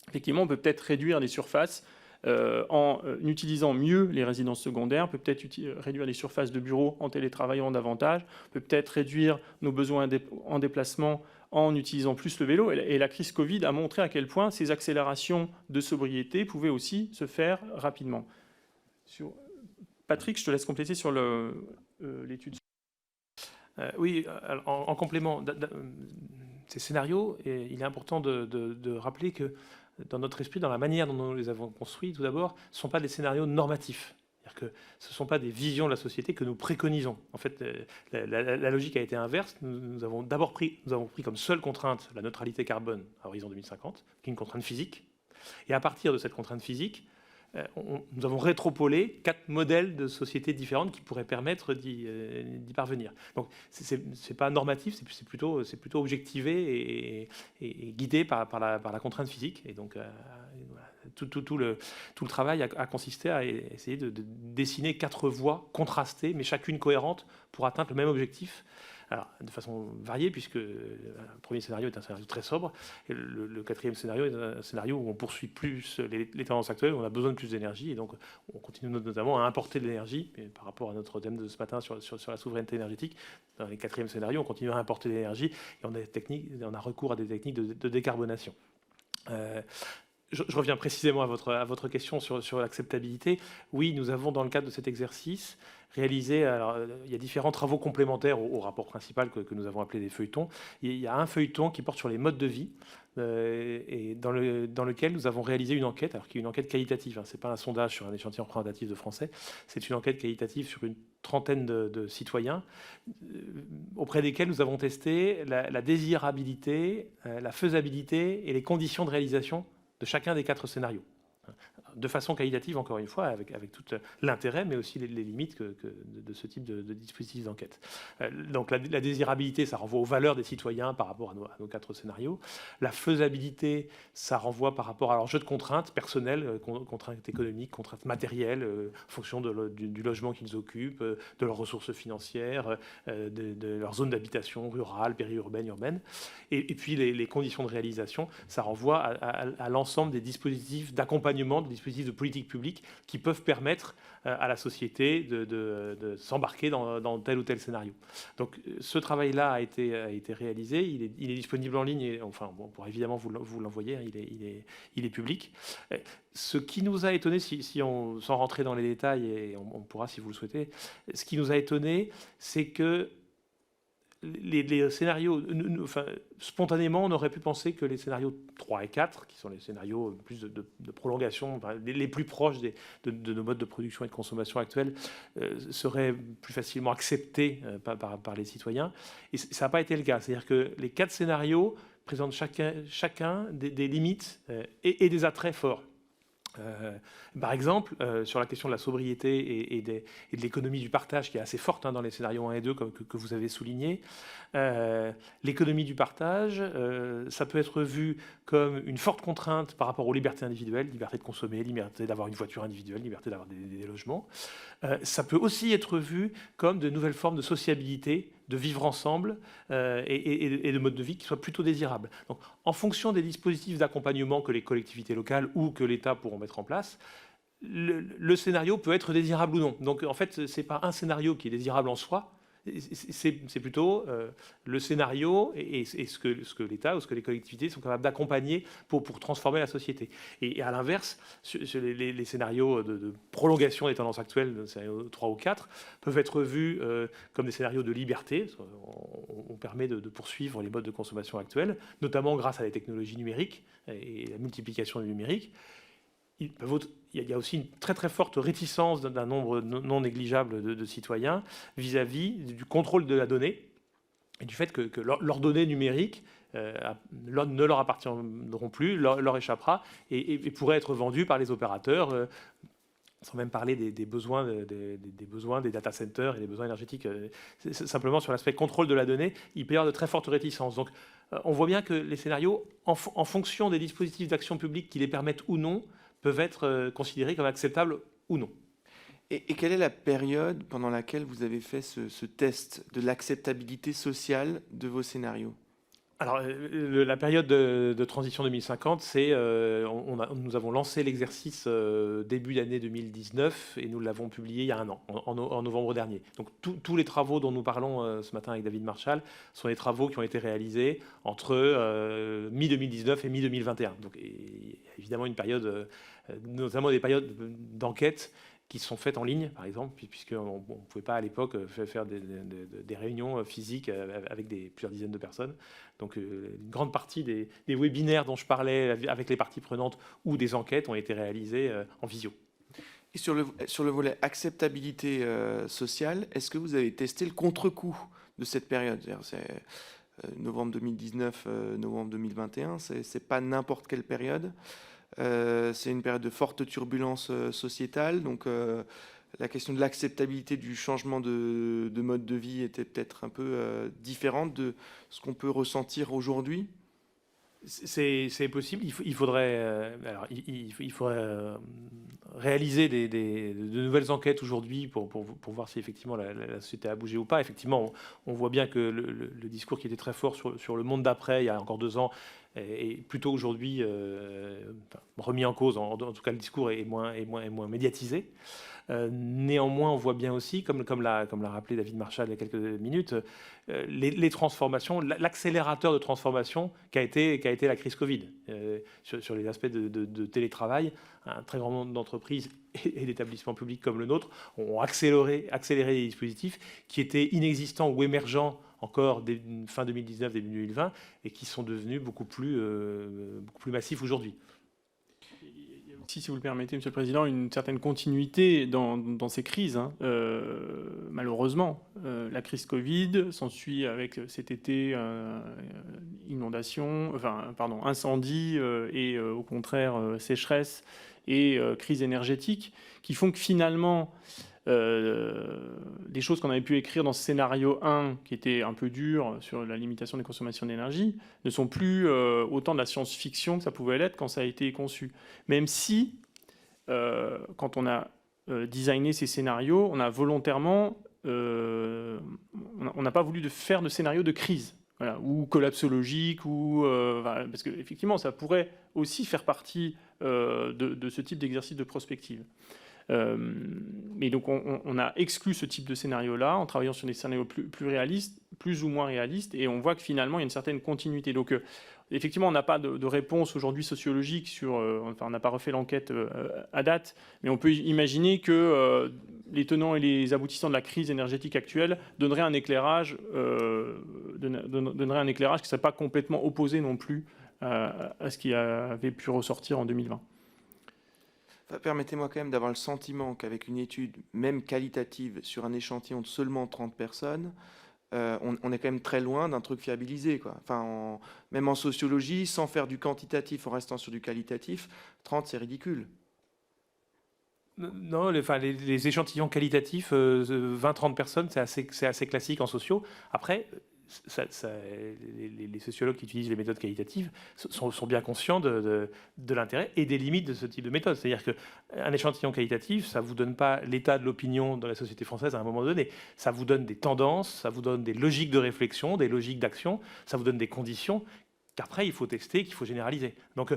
Effectivement, on peut peut-être réduire les surfaces en utilisant mieux les résidences secondaires, on peut peut-être réduire les surfaces de bureaux en télétravaillant davantage, on peut peut-être réduire nos besoins en déplacement en utilisant plus le vélo. Et la crise Covid a montré à quel point ces accélérations de sobriété pouvaient aussi se faire rapidement. Patrick, je te laisse compléter sur l'étude. Oui, en complément, ces scénarios, il est important de rappeler que dans notre esprit, dans la manière dont nous les avons construits, tout d'abord, ce ne sont pas des scénarios normatifs. C'est-à-dire que ce ne sont pas des visions de la société que nous préconisons. En fait, la logique a été inverse. Nous avons d'abord pris comme seule contrainte la neutralité carbone à horizon 2050, qui est une contrainte physique. Et à partir de cette contrainte physique, nous avons rétropolé 4 modèles de sociétés différentes qui pourraient permettre d'y parvenir. Donc, ce n'est pas normatif, c'est plutôt objectivé et guidé par la contrainte physique. Et donc, tout le travail a consisté à essayer de dessiner 4 voies contrastées, mais chacune cohérente pour atteindre le même objectif. Alors, de façon variée, puisque le premier scénario est un scénario très sobre, et le quatrième scénario est un scénario où on poursuit plus les tendances actuelles, où on a besoin de plus d'énergie, et donc on continue notamment à importer de l'énergie, par rapport à notre thème de ce matin sur la souveraineté énergétique. Dans les quatrièmes scénarios, on continue à importer de l'énergie, et on a recours à des techniques de décarbonation. Je reviens précisément à votre question sur l'acceptabilité. Oui, nous avons, dans le cadre de cet exercice, réalisé, alors, il y a différents travaux complémentaires au rapport principal que nous avons appelé des feuilletons. Il y a un feuilleton qui porte sur les modes de vie, et dans lequel nous avons réalisé une enquête, alors qui est une enquête qualitative. Hein, ce n'est pas un sondage sur un échantillon représentatif de Français, c'est une enquête qualitative sur une trentaine de citoyens, auprès desquels nous avons testé la désirabilité, la faisabilité et les conditions de réalisation de chacun des 4 scénarios, de façon qualitative, encore une fois, avec tout l'intérêt, mais aussi les limites de ce type de dispositif d'enquête. Donc la désirabilité, ça renvoie aux valeurs des citoyens par rapport à nos 4 scénarios. La faisabilité, ça renvoie par rapport à leur jeu de contraintes personnelles, contraintes économiques, contraintes matérielles, en fonction du logement qu'ils occupent, de leurs ressources financières, de leur zone d'habitation rurale, périurbaine, urbaine. Et puis les conditions de réalisation, ça renvoie à l'ensemble des dispositifs d'accompagnement, des dispositifs de politique publique qui peuvent permettre à la société de s'embarquer dans tel ou tel scénario. Donc ce travail-là a été réalisé, il est disponible en ligne, et, enfin bon, on pourra évidemment vous l'envoyer, hein, il est public. Ce qui nous a étonné, sans rentrer dans les détails, et on pourra si vous le souhaitez, ce qui nous a étonné, c'est que les scénarios, spontanément, on aurait pu penser que les scénarios 3 et 4, qui sont les scénarios plus de prolongation, les plus proches de nos modes de production et de consommation actuels, seraient plus facilement acceptés par les citoyens. Et ça n'a pas été le cas. C'est-à-dire que les 4 scénarios présente chacun des limites et des attraits forts. Par exemple, sur la question de la sobriété et de l'économie du partage, qui est assez forte dans les scénarios 1 et 2, que vous avez souligné, l'économie du partage, ça peut être vu comme une forte contrainte par rapport aux libertés individuelles, liberté de consommer, liberté d'avoir une voiture individuelle, liberté d'avoir des logements. Ça peut aussi être vu comme de nouvelles formes de sociabilité, de vivre ensemble et de mode de vie qui soient plutôt désirables. Donc, en fonction des dispositifs d'accompagnement que les collectivités locales ou que l'État pourront mettre en place, le scénario peut être désirable ou non. Donc, en fait, ce n'est pas un scénario qui est désirable en soi, c'est plutôt le scénario et ce que l'État ou ce que les collectivités sont capables d'accompagner pour transformer la société. Et à l'inverse, sur les scénarios de prolongation des tendances actuelles, scénario 3 ou 4, peuvent être vus comme des scénarios de liberté. On permet de poursuivre les modes de consommation actuels, notamment grâce à les technologies numériques et la multiplication du numérique. Il y a aussi une très très forte réticence d'un nombre non négligeable de citoyens vis-à-vis du contrôle de la donnée et du fait que leurs données numériques ne leur appartiendront plus, leur échappera et pourraient être vendues par les opérateurs, sans même parler des besoins des data centers et des besoins énergétiques. Simplement sur l'aspect contrôle de la donnée, il peut y avoir de très fortes réticences. Donc on voit bien que les scénarios, en fonction des dispositifs d'action publique qui les permettent ou non, peuvent être considérés comme acceptables ou non. Et quelle est la période pendant laquelle vous avez fait ce test de l'acceptabilité sociale de vos scénarios ? Alors, la période de transition 2050, c'est nous avons lancé l'exercice début d'année 2019 et nous l'avons publié il y a un an, en novembre dernier. Donc, tous les travaux dont nous parlons ce matin avec David Marchal sont des travaux qui ont été réalisés entre mi-2019 et mi-2021. Donc, il y a évidemment une période, notamment des périodes d'enquête qui sont faites en ligne, par exemple, puisqu'on ne pouvait pas à l'époque faire des réunions physiques avec plusieurs dizaines de personnes. Donc une grande partie des webinaires dont je parlais avec les parties prenantes ou des enquêtes ont été réalisées en visio. Et sur le volet acceptabilité sociale, est-ce que vous avez testé le contre-coup de cette période ? C'est novembre 2019, novembre 2021, c'est pas n'importe quelle période. C'est une période de forte turbulence sociétale, donc la question de l'acceptabilité du changement de mode de vie était peut-être un peu différente de ce qu'on peut ressentir aujourd'hui. C'est possible. Il faudrait réaliser de nouvelles enquêtes aujourd'hui pour voir si effectivement la société a bougé ou pas. Effectivement, on voit bien que le discours qui était très fort sur le monde d'après, il y a encore 2 ans, est plutôt aujourd'hui remis en cause. En tout cas, le discours est moins médiatisé. Néanmoins, on voit bien aussi, comme l'a rappelé David Marchal il y a quelques minutes, les transformations, l'accélérateur de transformation qu'a été la crise Covid. Sur les aspects de télétravail, un très grand nombre d'entreprises et d'établissements publics comme le nôtre ont accéléré les dispositifs qui étaient inexistants ou émergents encore fin 2019, début 2020, et qui sont devenus beaucoup plus massifs aujourd'hui. Si vous le permettez, Monsieur le Président, une certaine continuité dans ces crises. Malheureusement, la crise Covid s'ensuit avec cet été incendie et au contraire sécheresse et crise énergétique qui font que finalement des choses qu'on avait pu écrire dans ce scénario 1, qui était un peu dur sur la limitation des consommations d'énergie, ne sont plus autant de la science-fiction que ça pouvait l'être quand ça a été conçu. Même si, quand on a designé ces scénarios, on a volontairement, on n'a pas voulu faire de scénario de crise. Voilà, ou collapsologique, parce qu'effectivement, ça pourrait aussi faire partie de ce type d'exercice de prospective. Mais donc on a exclu ce type de scénario-là en travaillant sur des scénarios plus réalistes, plus ou moins réalistes, et on voit que finalement il y a une certaine continuité. Donc effectivement, on n'a pas de réponse aujourd'hui sociologique sur, on n'a pas refait l'enquête à date, mais on peut imaginer que les tenants et les aboutissants de la crise énergétique actuelle donneraient un éclairage, qui ne serait pas complètement opposé non plus à ce qui avait pu ressortir en 2020. Permettez-moi quand même d'avoir le sentiment qu'avec une étude, même qualitative, sur un échantillon de seulement 30 personnes, on est quand même très loin d'un truc fiabilisé, quoi. Enfin, même en sociologie, sans faire du quantitatif en restant sur du qualitatif, 30 c'est ridicule. Non, les échantillons qualitatifs, 20-30 personnes, c'est assez classique en sociaux. Après, les sociologues qui utilisent les méthodes qualitatives sont bien conscients de l'intérêt et des limites de ce type de méthode. C'est-à-dire qu'un échantillon qualitatif, ça ne vous donne pas l'état de l'opinion dans la société française à un moment donné. Ça vous donne des tendances, ça vous donne des logiques de réflexion, des logiques d'action, ça vous donne des conditions qu'après, il faut tester, qu'il faut généraliser. Donc,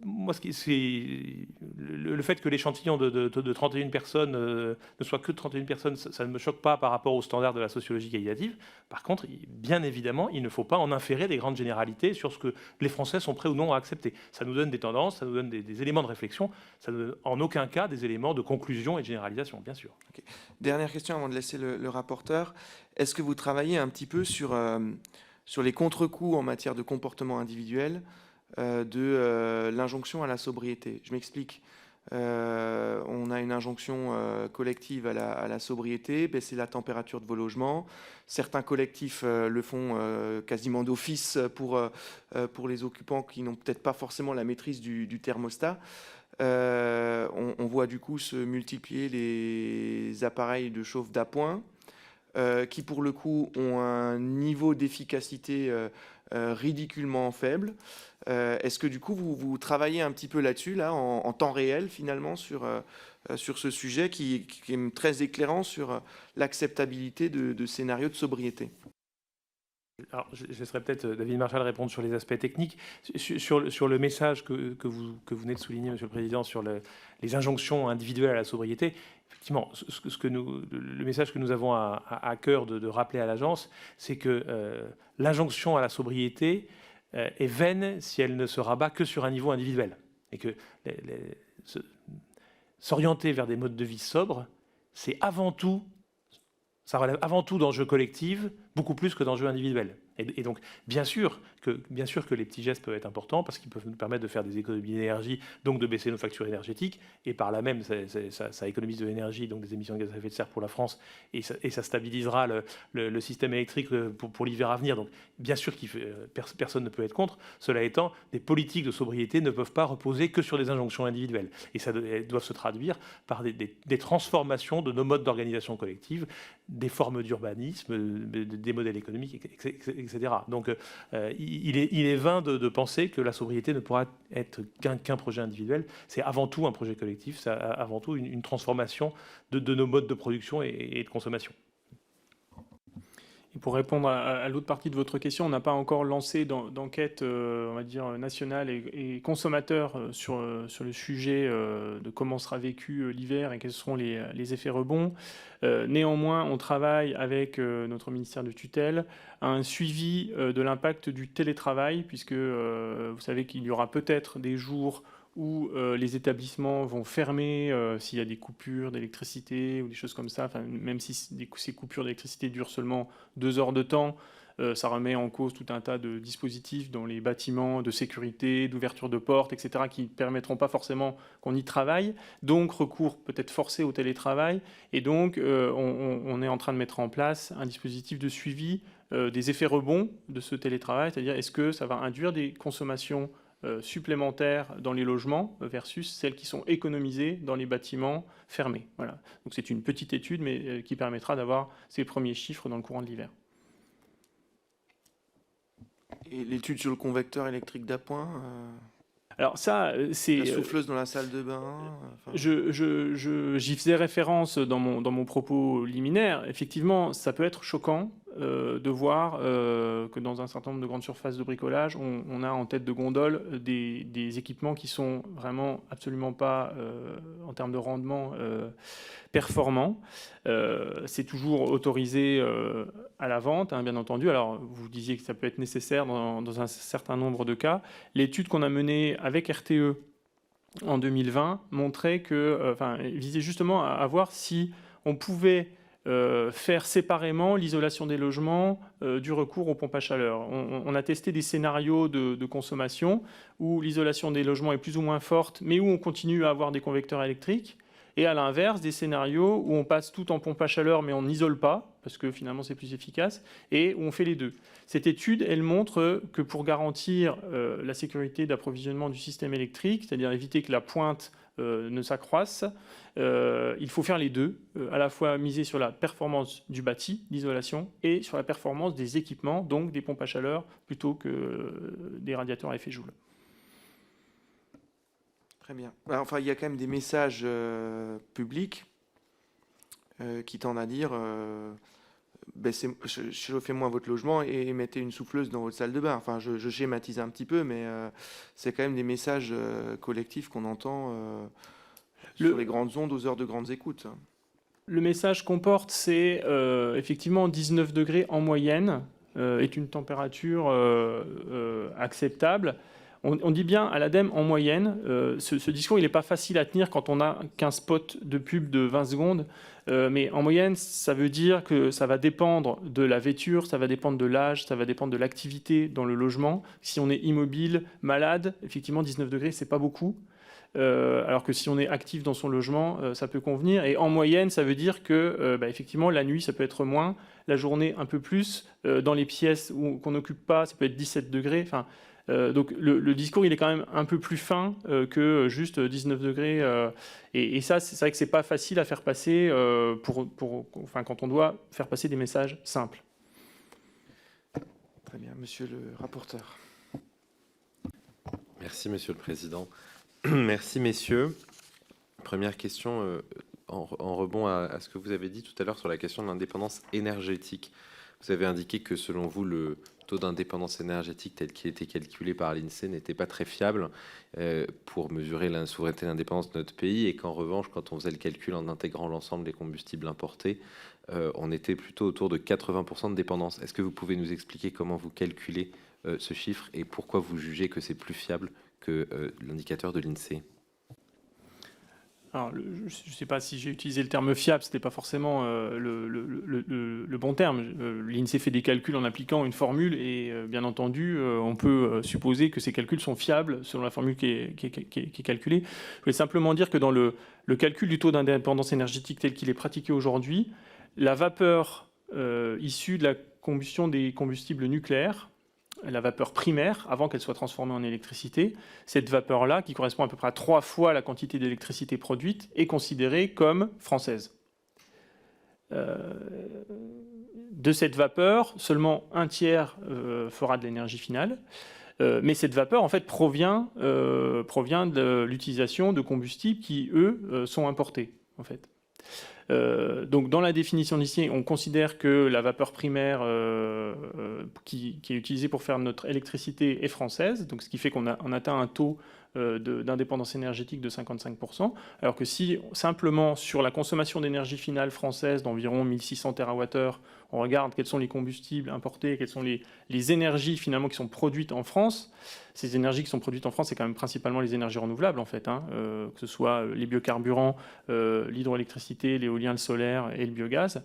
moi, le fait que l'échantillon de 31 personnes ne soit que de 31 personnes, ça ne me choque pas par rapport aux standards de la sociologie qualitative. Par contre, bien évidemment, il ne faut pas en inférer des grandes généralités sur ce que les Français sont prêts ou non à accepter. Ça nous donne des tendances, ça nous donne des éléments de réflexion, ça ne donne en aucun cas des éléments de conclusion et de généralisation, bien sûr. Okay. Dernière question avant de laisser le rapporteur. Est-ce que vous travaillez un petit peu sur les contre-coups en matière de comportement individuel de l'injonction à la sobriété? Je m'explique. On a une injonction collective à la sobriété, baisser la température de vos logements. Certains collectifs le font quasiment d'office pour les occupants qui n'ont peut-être pas forcément la maîtrise du thermostat. On voit du coup se multiplier les appareils de chauffe d'appoint qui pour le coup ont un niveau d'efficacité ridiculement faible. Est-ce que du coup vous travaillez un petit peu là-dessus, là, en temps réel finalement, sur ce sujet qui est très éclairant sur l'acceptabilité de scénarios de sobriété? Alors, je laisserai peut-être David Marchal répondre sur les aspects techniques. Sur le message que vous venez de souligner, Monsieur le Président, sur les injonctions individuelles à la sobriété, effectivement, le message que nous avons à cœur de rappeler à l'agence, c'est que l'injonction à la sobriété est vaine si elle ne se rabat que sur un niveau individuel. Et que s'orienter vers des modes de vie sobres, c'est ça relève avant tout d'enjeux collectifs, beaucoup plus que d'enjeux individuels. Et donc, bien sûr que les petits gestes peuvent être importants parce qu'ils peuvent nous permettre de faire des économies d'énergie, donc de baisser nos factures énergétiques, et par là même, ça économise de l'énergie, donc des émissions de gaz à effet de serre pour la France, et ça stabilisera le système électrique pour l'hiver à venir. Donc, bien sûr que personne ne peut être contre. Cela étant, des politiques de sobriété ne peuvent pas reposer que sur des injonctions individuelles. Et elles doivent se traduire par des transformations de nos modes d'organisation collective, des formes d'urbanisme, des modèles économiques, etc. Donc, il est vain de penser que la sobriété ne pourra être qu'un projet individuel. C'est avant tout un projet collectif, c'est avant tout une transformation de nos modes de production et de consommation. Et pour répondre à l'autre partie de votre question, on n'a pas encore lancé d'enquête, on va dire, nationale et consommateur sur le sujet de comment sera vécu l'hiver et quels seront les effets rebonds. Néanmoins, on travaille avec notre ministère de tutelle à un suivi de l'impact du télétravail, puisque vous savez qu'il y aura peut-être des jours où les établissements vont fermer s'il y a des coupures d'électricité ou des choses comme ça. Enfin, même si ces coupures d'électricité durent seulement 2 heures de temps, ça remet en cause tout un tas de dispositifs dans les bâtiments de sécurité, d'ouverture de portes, etc., qui ne permettront pas forcément qu'on y travaille. Donc, recours peut-être forcé au télétravail. Et donc, on est en train de mettre en place un dispositif de suivi des effets rebonds de ce télétravail, c'est-à-dire est-ce que ça va induire des consommations supplémentaires dans les logements versus celles qui sont économisées dans les bâtiments fermés. Voilà. Donc c'est une petite étude, mais qui permettra d'avoir ces premiers chiffres dans le courant de l'hiver. Et l'étude sur le convecteur électrique d'appoint Alors ça, c'est... La souffleuse dans la salle de bain J'y faisais référence dans mon propos liminaire. Effectivement, ça peut être choquant de voir que dans un certain nombre de grandes surfaces de bricolage, on a en tête de gondole des équipements qui sont vraiment absolument pas, en termes de rendement, performants. C'est toujours autorisé à la vente, hein, bien entendu. Alors, vous disiez que ça peut être nécessaire dans un certain nombre de cas. L'étude qu'on a menée avec RTE en 2020 montrait que, visait justement à voir si on pouvait faire séparément l'isolation des logements du recours aux pompes à chaleur. On a testé des scénarios de consommation où l'isolation des logements est plus ou moins forte, mais où on continue à avoir des convecteurs électriques. et à l'inverse, des scénarios où on passe tout en pompe à chaleur, mais on n'isole pas, parce que finalement c'est plus efficace, et où on fait les deux. Cette étude, elle montre que pour garantir la sécurité d'approvisionnement du système électrique, c'est-à-dire éviter que la pointe ne s'accroisse, il faut faire les deux, à la fois miser sur la performance du bâti, l'isolation, et sur la performance des équipements, donc des pompes à chaleur, plutôt que des radiateurs à effet Joule. Très bien. Enfin, il y a quand même des messages publics qui tendent à dire chauffez moins votre logement et mettez une souffleuse dans votre salle de bain. Enfin, je schématise un petit peu, mais c'est quand même des messages collectifs qu'on entend sur les grandes ondes aux heures de grandes écoutes. Le message qu'on porte, c'est effectivement 19 degrés en moyenne est une température acceptable. On dit bien à l'ADEME en moyenne. Ce discours, il n'est pas facile à tenir quand on a qu'un spot de pub de 20 secondes. Mais en moyenne, ça veut dire que ça va dépendre de la vêture, ça va dépendre de l'âge, ça va dépendre de l'activité dans le logement. Si on est immobile, malade, effectivement, 19 degrés, c'est pas beaucoup. Alors que si on est actif dans son logement, ça peut convenir. Et en moyenne, ça veut dire que, effectivement, la nuit, ça peut être moins, la journée un peu plus. Dans les pièces qu'on n'occupe pas, ça peut être 17 degrés. Enfin, donc le discours, il est quand même un peu plus fin que juste 19 degrés. Et ça, c'est vrai que c'est pas facile à faire passer quand on doit faire passer des messages simples. Très bien, monsieur le rapporteur. Merci, monsieur le président. Merci, messieurs. Première question, en rebond à ce que vous avez dit tout à l'heure sur la question de l'indépendance énergétique. Vous avez indiqué que, selon vous, le taux d'indépendance énergétique tel qu'il était calculé par l'INSEE n'était pas très fiable pour mesurer la souveraineté et l'indépendance de notre pays, et qu'en revanche, quand on faisait le calcul en intégrant l'ensemble des combustibles importés, on était plutôt autour de 80% de dépendance. Est-ce que vous pouvez nous expliquer comment vous calculez ce chiffre et pourquoi vous jugez que c'est plus fiable que l'indicateur de l'INSEE? Alors, je ne sais pas si j'ai utilisé le terme fiable, ce n'était pas forcément le bon terme. L'INSEE fait des calculs en appliquant une formule et bien entendu, on peut supposer que ces calculs sont fiables selon la formule qui est calculée. Je voulais simplement dire que dans le calcul du taux d'indépendance énergétique tel qu'il est pratiqué aujourd'hui, la vapeur issue de la combustion des combustibles nucléaires, la vapeur primaire, avant qu'elle soit transformée en électricité, cette vapeur-là, qui correspond à peu près à 3 fois la quantité d'électricité produite, est considérée comme française. De cette vapeur, seulement un tiers fera de l'énergie finale, mais cette vapeur, en fait, provient de l'utilisation de combustibles qui, eux, sont importés, en fait. Donc dans la définition d'ici, on considère que la vapeur primaire qui est utilisée pour faire notre électricité est française, donc ce qui fait qu'on atteint un taux d'indépendance énergétique de 55%, alors que si simplement sur la consommation d'énergie finale française d'environ 1600 TWh, on regarde quels sont les combustibles importés, quelles sont les énergies finalement qui sont produites en France. Ces énergies qui sont produites en France, c'est quand même principalement les énergies renouvelables en fait, que ce soit les biocarburants, l'hydroélectricité, l'éolien, le solaire et le biogaz.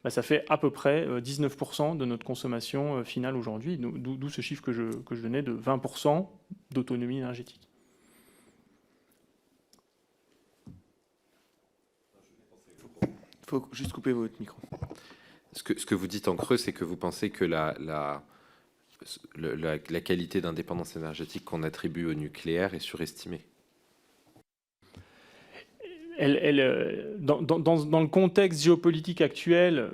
Ça fait à peu près 19% de notre consommation finale aujourd'hui, d'où ce chiffre que je donnais de 20% d'autonomie énergétique. Il faut juste couper votre micro. Ce que vous dites en creux, c'est que vous pensez que la qualité d'indépendance énergétique qu'on attribue au nucléaire est surestimée. Dans le contexte géopolitique actuel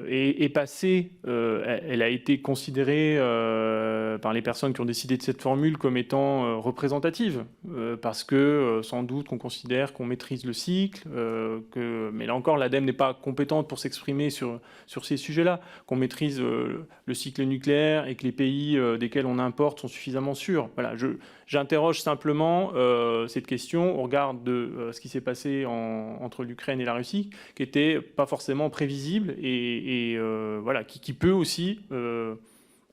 et passé, elle a été considérée par les personnes qui ont décidé de cette formule comme étant représentative, parce que sans doute qu'on considère qu'on maîtrise le cycle, mais là encore l'ADEME n'est pas compétente pour s'exprimer sur ces sujets-là, qu'on maîtrise le cycle nucléaire et que les pays desquels on importe sont suffisamment sûrs. Voilà, j'interroge simplement cette question au regard de ce qui s'est passé entre l'Ukraine et la Russie, qui n'était pas forcément prévisible et voilà, qui peut aussi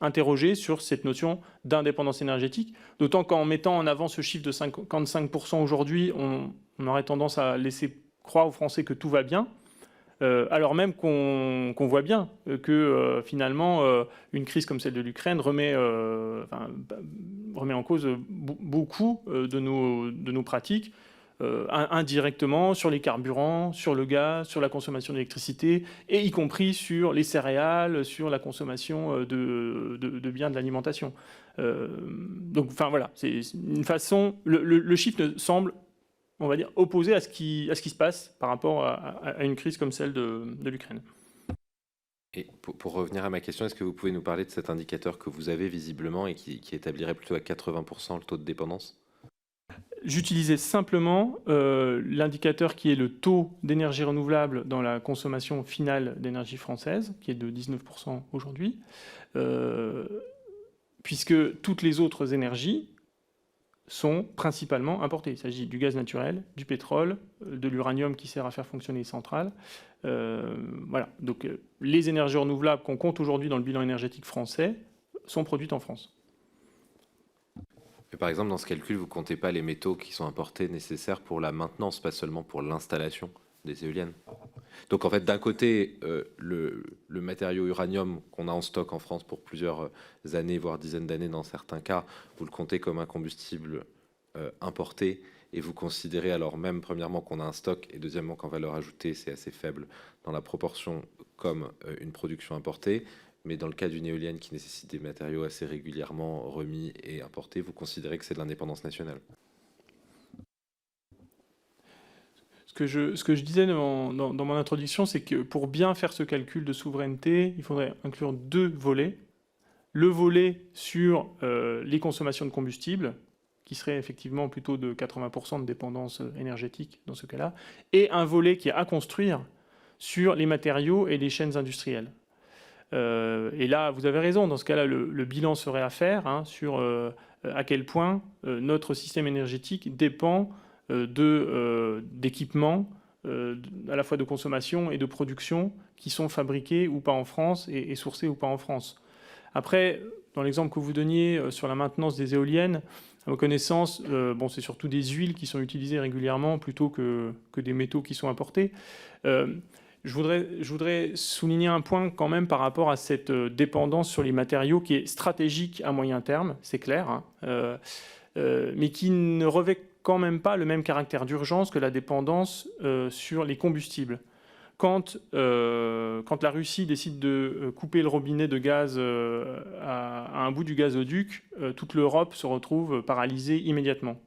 interroger sur cette notion d'indépendance énergétique, d'autant qu'en mettant en avant ce chiffre de 55% aujourd'hui, on aurait tendance à laisser croire aux Français que tout va bien, alors même qu'on voit bien que finalement une crise comme celle de l'Ukraine remet en cause beaucoup de nos pratiques, indirectement sur les carburants, sur le gaz, sur la consommation d'électricité, et y compris sur les céréales, sur la consommation de biens de l'alimentation. Donc, enfin voilà, c'est une façon. Le chiffre semble, on va dire, opposé à ce qui se passe par rapport à une crise comme celle de l'Ukraine. Et pour revenir à ma question, est-ce que vous pouvez nous parler de cet indicateur que vous avez visiblement et qui établirait plutôt à 80% le taux de dépendance? J'utilisais simplement l'indicateur qui est le taux d'énergie renouvelable dans la consommation finale d'énergie française, qui est de 19% aujourd'hui, puisque toutes les autres énergies sont principalement importées. Il s'agit du gaz naturel, du pétrole, de l'uranium qui sert à faire fonctionner les centrales. Voilà. Donc les énergies renouvelables qu'on compte aujourd'hui dans le bilan énergétique français sont produites en France. Par exemple, dans ce calcul, vous ne comptez pas les métaux qui sont importés nécessaires pour la maintenance, pas seulement pour l'installation des éoliennes. Donc en fait, d'un côté, le matériau uranium qu'on a en stock en France pour plusieurs années, voire dizaines d'années dans certains cas, vous le comptez comme un combustible importé, et vous considérez alors même, premièrement, qu'on a un stock, et deuxièmement, qu'en valeur ajoutée, c'est assez faible dans la proportion comme une production importée. Mais dans le cas d'une éolienne qui nécessite des matériaux assez régulièrement remis et importés, vous considérez que c'est de l'indépendance nationale? Ce que je disais dans mon introduction, c'est que pour bien faire ce calcul de souveraineté, il faudrait inclure deux volets. Le volet sur les consommations de combustible, qui serait effectivement plutôt de 80% de dépendance énergétique dans ce cas-là, et un volet qui est à construire sur les matériaux et les chaînes industrielles. Et là, vous avez raison, dans ce cas-là, le bilan serait à faire sur à quel point notre système énergétique dépend d'équipements à la fois de consommation et de production qui sont fabriqués ou pas en France et sourcés ou pas en France. Après, dans l'exemple que vous donniez sur la maintenance des éoliennes, à ma connaissance, c'est surtout des huiles qui sont utilisées régulièrement plutôt que des métaux qui sont importés. Je voudrais souligner un point quand même par rapport à cette dépendance sur les matériaux qui est stratégique à moyen terme, c'est clair, mais qui ne revêt quand même pas le même caractère d'urgence que la dépendance sur les combustibles. Quand la Russie décide de couper le robinet de gaz à un bout du gazoduc, toute l'Europe se retrouve paralysée immédiatement.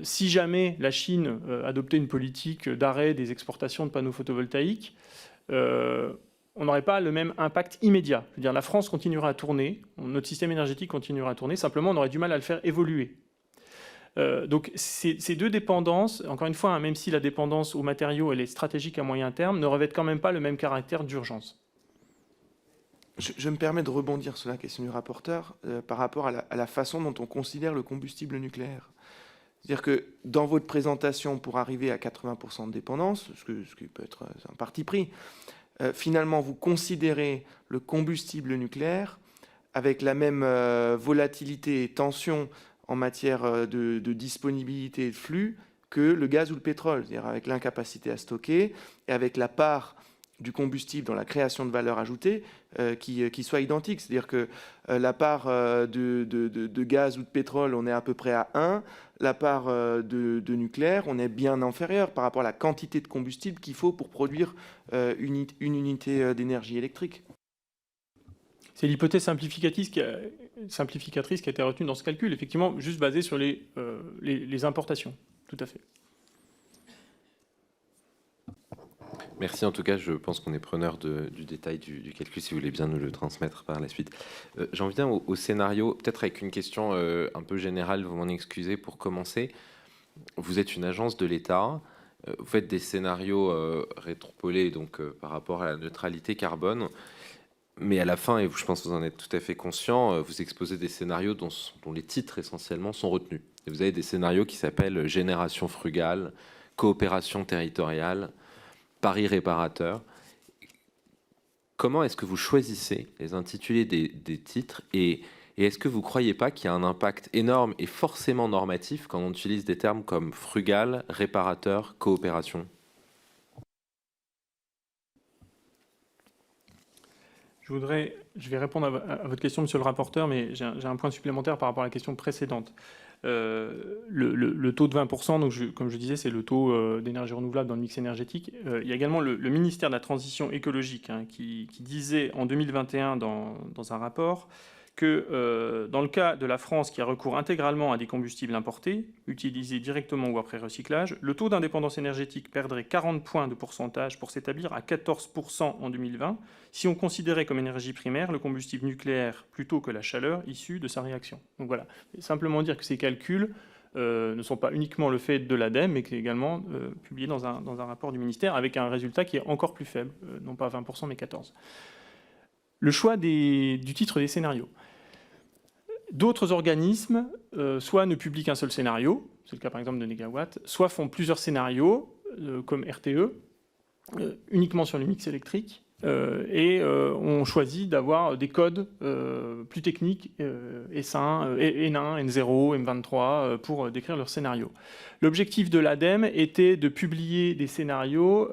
Si jamais la Chine adoptait une politique d'arrêt des exportations de panneaux photovoltaïques, on n'aurait pas le même impact immédiat. Je veux dire, la France continuera à tourner, notre système énergétique continuera à tourner, simplement on aurait du mal à le faire évoluer. Donc ces deux dépendances, encore une fois, même si la dépendance aux matériaux elle est stratégique à moyen terme, ne revêtent quand même pas le même caractère d'urgence. Je me permets de rebondir sur la question du rapporteur par rapport à la façon dont on considère le combustible nucléaire. C'est-à-dire que dans votre présentation, pour arriver à 80% de dépendance, ce qui peut être un parti pris, finalement, vous considérez le combustible nucléaire avec la même volatilité et tension en matière de disponibilité et de flux que le gaz ou le pétrole, c'est-à-dire avec l'incapacité à stocker et avec la part du combustible dans la création de valeur ajoutée qui soit identique. C'est-à-dire que la part de gaz ou de pétrole, on est à peu près à 1. La part de nucléaire, on est bien inférieur par rapport à la quantité de combustible qu'il faut pour produire une unité d'énergie électrique. C'est l'hypothèse simplificatrice qui a été retenue dans ce calcul, effectivement, juste basée sur les importations. Tout à fait. Merci en tout cas, je pense qu'on est preneur du détail du calcul, si vous voulez bien nous le transmettre par la suite. J'en viens au scénario, peut-être avec une question un peu générale, vous m'en excusez pour commencer. Vous êtes une agence de l'État, vous faites des scénarios rétropolés donc, par rapport à la neutralité carbone, mais à la fin, et je pense que vous en êtes tout à fait conscient, vous exposez des scénarios dont les titres essentiellement sont retenus. Et vous avez des scénarios qui s'appellent génération frugale, coopération territoriale, Paris réparateur. Comment est-ce que vous choisissez les intitulés des titres et est-ce que vous ne croyez pas qu'il y a un impact énorme et forcément normatif quand on utilise des termes comme frugal, réparateur, coopération? Je vais répondre à votre question, monsieur le rapporteur, mais j'ai un point supplémentaire par rapport à la question précédente. le taux de 20%, donc comme je disais, c'est le taux d'énergie renouvelable dans le mix énergétique. Il y a également le ministère de la Transition écologique qui disait en 2021 dans un rapport que dans le cas de la France qui a recours intégralement à des combustibles importés, utilisés directement ou après recyclage, le taux d'indépendance énergétique perdrait 40 points de pourcentage pour s'établir à 14% en 2020 si on considérait comme énergie primaire le combustible nucléaire plutôt que la chaleur issue de sa réaction. Donc voilà, simplement dire que ces calculs ne sont pas uniquement le fait de l'ADEME, mais qui est également publié dans un rapport du ministère avec un résultat qui est encore plus faible, non pas 20% mais 14%. Le choix du titre des scénarios. D'autres organismes, soit ne publient qu'un seul scénario, c'est le cas par exemple de Negawatt, soit font plusieurs scénarios, comme RTE, uniquement sur le mix électrique, et on choisit d'avoir des codes plus techniques, S1, N1, N0, M23, pour décrire leurs scénarios. L'objectif de l'ADEME était de publier des scénarios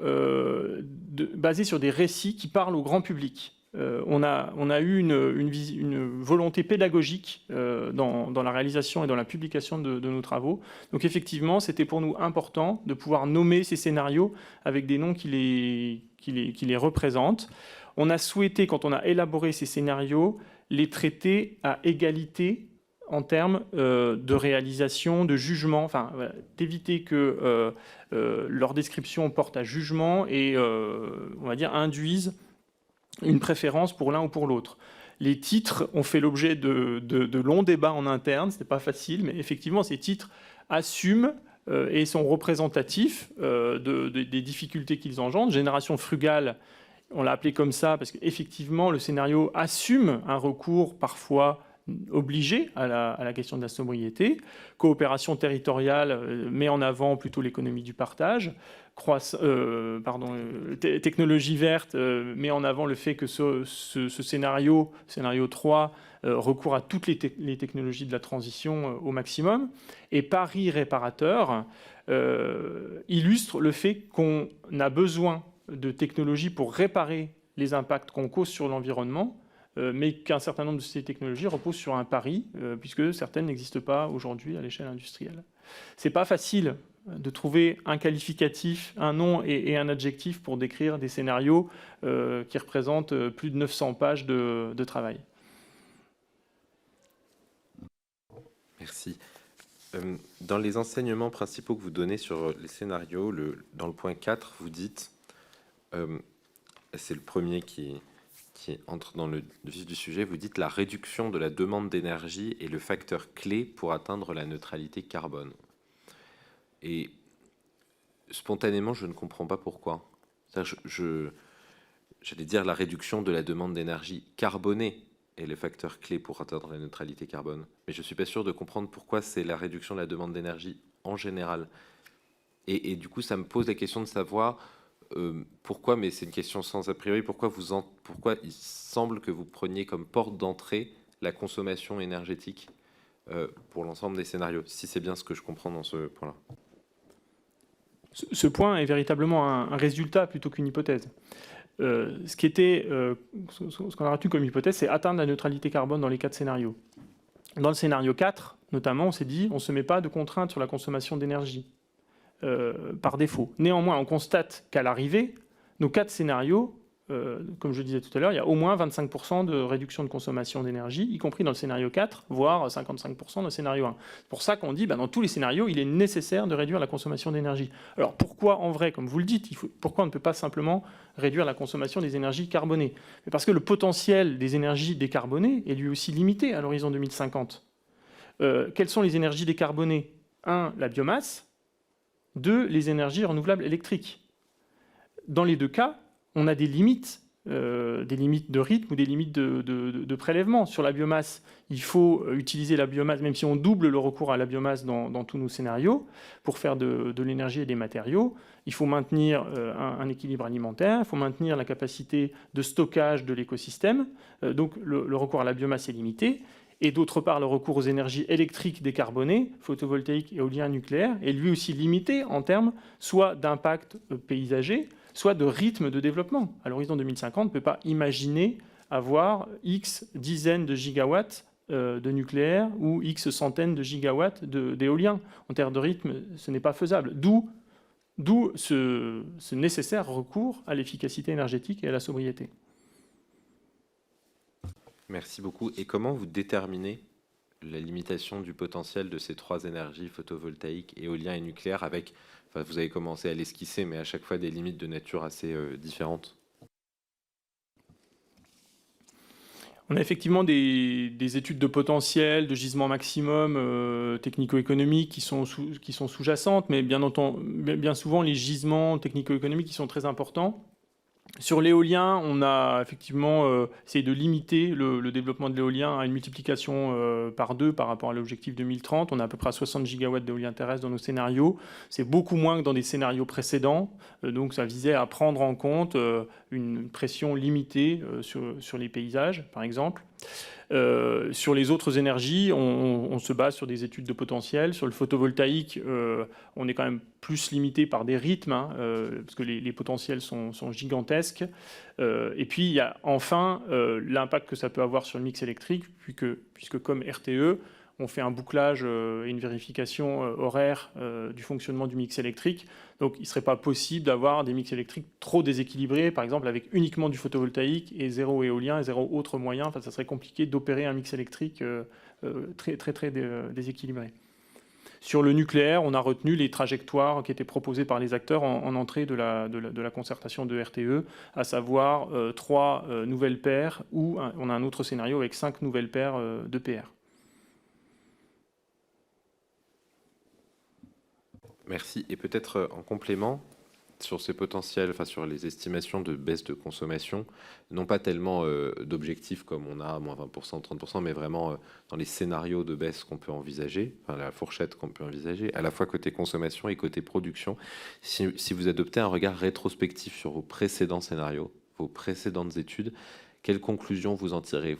basés sur des récits qui parlent au grand public. On a eu une volonté pédagogique dans la réalisation et dans la publication de nos travaux. Donc effectivement, c'était pour nous important de pouvoir nommer ces scénarios avec des noms qui les représentent. On a souhaité, quand on a élaboré ces scénarios, les traiter à égalité en termes de réalisation, de jugement, enfin, voilà, d'éviter que leur description porte à jugement et, on va dire, induisent une préférence pour l'un ou pour l'autre. Les titres ont fait l'objet de longs débats en interne, ce n'est pas facile, mais effectivement, ces titres assument et sont représentatifs des difficultés qu'ils engendrent. Génération frugale, on l'a appelé comme ça, parce qu'effectivement, le scénario assume un recours parfois obligé à la question de la sobriété. Coopération territoriale met en avant plutôt l'économie du partage. Technologie verte met en avant le fait que ce scénario 3, recourt à toutes les technologies de la transition au maximum. Et Paris réparateur illustre le fait qu'on a besoin de technologies pour réparer les impacts qu'on cause sur l'environnement, mais qu'un certain nombre de ces technologies reposent sur un pari, puisque certaines n'existent pas aujourd'hui à l'échelle industrielle. C'est pas facile de trouver un qualificatif, un nom et un adjectif pour décrire des scénarios qui représentent plus de 900 pages de travail. Merci. Dans les enseignements principaux que vous donnez sur les scénarios, dans le point 4, vous dites, c'est le premier qui entre dans le vif du sujet, vous dites la réduction de la demande d'énergie est le facteur clé pour atteindre la neutralité carbone. Et spontanément, je ne comprends pas pourquoi. J'allais dire la réduction de la demande d'énergie carbonée est le facteur clé pour atteindre la neutralité carbone. Mais je ne suis pas sûr de comprendre pourquoi c'est la réduction de la demande d'énergie en général. Et du coup, ça me pose la question de savoir pourquoi, mais c'est une question sans a priori, pourquoi il semble que vous preniez comme porte d'entrée la consommation énergétique pour l'ensemble des scénarios, si c'est bien ce que je comprends dans ce point-là. Ce point est véritablement un résultat plutôt qu'une hypothèse. Ce qu'on a retenu comme hypothèse, c'est atteindre la neutralité carbone dans les 4 scénarios. Dans le scénario 4, notamment, on s'est dit on ne se met pas de contraintes sur la consommation d'énergie par défaut. Néanmoins, on constate qu'à l'arrivée, nos 4 scénarios, comme je disais tout à l'heure, il y a au moins 25% de réduction de consommation d'énergie, y compris dans le scénario 4, voire 55% dans le scénario 1. C'est pour ça qu'on dit, dans tous les scénarios, il est nécessaire de réduire la consommation d'énergie. Alors pourquoi, en vrai, comme vous le dites, pourquoi on ne peut pas simplement réduire la consommation des énergies carbonées? Parce que le potentiel des énergies décarbonées est lui aussi limité à l'horizon 2050. Quelles sont les énergies décarbonées? 1, la biomasse. 2, les énergies renouvelables électriques. Dans les deux cas, on a des limites de rythme ou des limites de prélèvement. Sur la biomasse, il faut utiliser la biomasse, même si on double le recours à la biomasse dans tous nos scénarios, pour faire de l'énergie et des matériaux. Il faut maintenir un équilibre alimentaire, il faut maintenir la capacité de stockage de l'écosystème. Donc le recours à la biomasse est limité. Et d'autre part, le recours aux énergies électriques décarbonées, photovoltaïques, éolien, nucléaire, est lui aussi limité en termes soit d'impact paysager, soit de rythme de développement. À l'horizon 2050, on ne peut pas imaginer avoir X dizaines de gigawatts de nucléaire ou X centaines de gigawatts d'éolien. En termes de rythme, ce n'est pas faisable. D'où ce nécessaire recours à l'efficacité énergétique et à la sobriété. Merci beaucoup. Et comment vous déterminez la limitation du potentiel de ces trois énergies, photovoltaïque, éolien et nucléaire, avec, enfin, vous avez commencé à l'esquisser, mais à chaque fois des limites de nature assez différentes? On a effectivement des études de potentiel, de gisement maximum technico-économiques qui sont sous-jacentes, mais bien souvent les gisements technico-économiques qui sont très importants. Sur l'éolien, on a effectivement essayé de limiter le développement de l'éolien à une multiplication par 2 par rapport à l'objectif 2030. On a à peu près 60 gigawatts d'éolien terrestre dans nos scénarios. C'est beaucoup moins que dans des scénarios précédents. Donc ça visait à prendre en compte une pression limitée sur les paysages, par exemple. Sur les autres énergies, on se base sur des études de potentiel. Sur le photovoltaïque, on est quand même plus limité par des rythmes, parce que les potentiels sont gigantesques. Et puis, il y a enfin l'impact que ça peut avoir sur le mix électrique, puisque comme RTE, on fait un bouclage et une vérification horaire du fonctionnement du mix électrique. Donc, il ne serait pas possible d'avoir des mix électriques trop déséquilibrés, par exemple avec uniquement du photovoltaïque et zéro éolien et zéro autre moyen. Enfin, ça serait compliqué d'opérer un mix électrique très déséquilibré. Sur le nucléaire, on a retenu les trajectoires qui étaient proposées par les acteurs en entrée de la concertation de RTE, à savoir 3 nouvelles paires, ou on a un autre scénario avec 5 nouvelles paires d'EPR. Merci. Et peut-être en complément sur ces potentiels, enfin sur les estimations de baisse de consommation, non pas tellement d'objectifs comme on a moins 20%, 30%, mais vraiment dans les scénarios de baisse qu'on peut envisager, enfin la fourchette qu'on peut envisager, à la fois côté consommation et côté production. Si vous adoptez un regard rétrospectif sur vos précédents scénarios, vos précédentes études, quelles conclusions vous en tirez?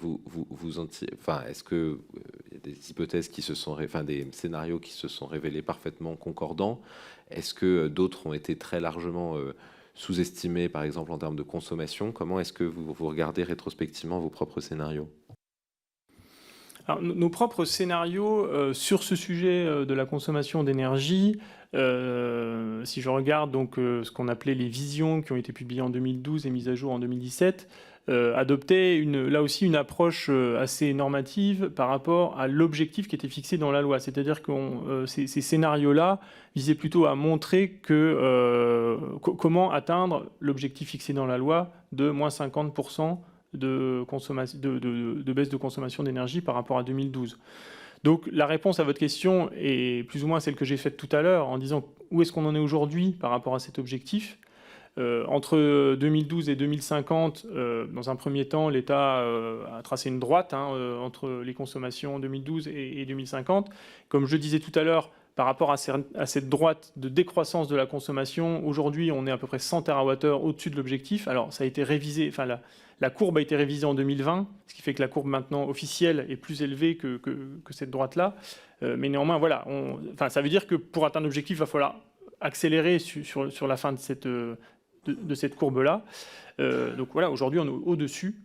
Enfin, est-ce que y a des hypothèses qui se sont, enfin des scénarios qui se sont révélés parfaitement concordants? Est-ce que d'autres ont été très largement sous-estimés, par exemple en termes de consommation? Comment est-ce que vous regardez rétrospectivement vos propres scénarios? Alors, nos propres scénarios sur ce sujet de la consommation d'énergie, si je regarde donc ce qu'on appelait les visions qui ont été publiées en 2012 et mises à jour en 2017, adoptaient là aussi une approche assez normative par rapport à l'objectif qui était fixé dans la loi. C'est-à-dire que ces scénarios-là visaient plutôt à montrer comment atteindre l'objectif fixé dans la loi de moins 50% de baisse de consommation d'énergie par rapport à 2012. Donc la réponse à votre question est plus ou moins celle que j'ai faite tout à l'heure en disant où est-ce qu'on en est aujourd'hui par rapport à cet objectif. Entre 2012 et 2050, dans un premier temps, l'État a tracé une droite entre les consommations en 2012 et 2050. Comme je disais tout à l'heure, par rapport à cette droite de décroissance de la consommation, aujourd'hui, on est à peu près 100 TWh au-dessus de l'objectif. Alors, ça a été révisé, enfin, la courbe a été révisée en 2020, ce qui fait que la courbe maintenant officielle est plus élevée que cette droite-là. Mais néanmoins, voilà, ça veut dire que pour atteindre l'objectif, il va falloir accélérer sur la fin de cette courbe-là. Donc voilà, aujourd'hui, on est au-dessus,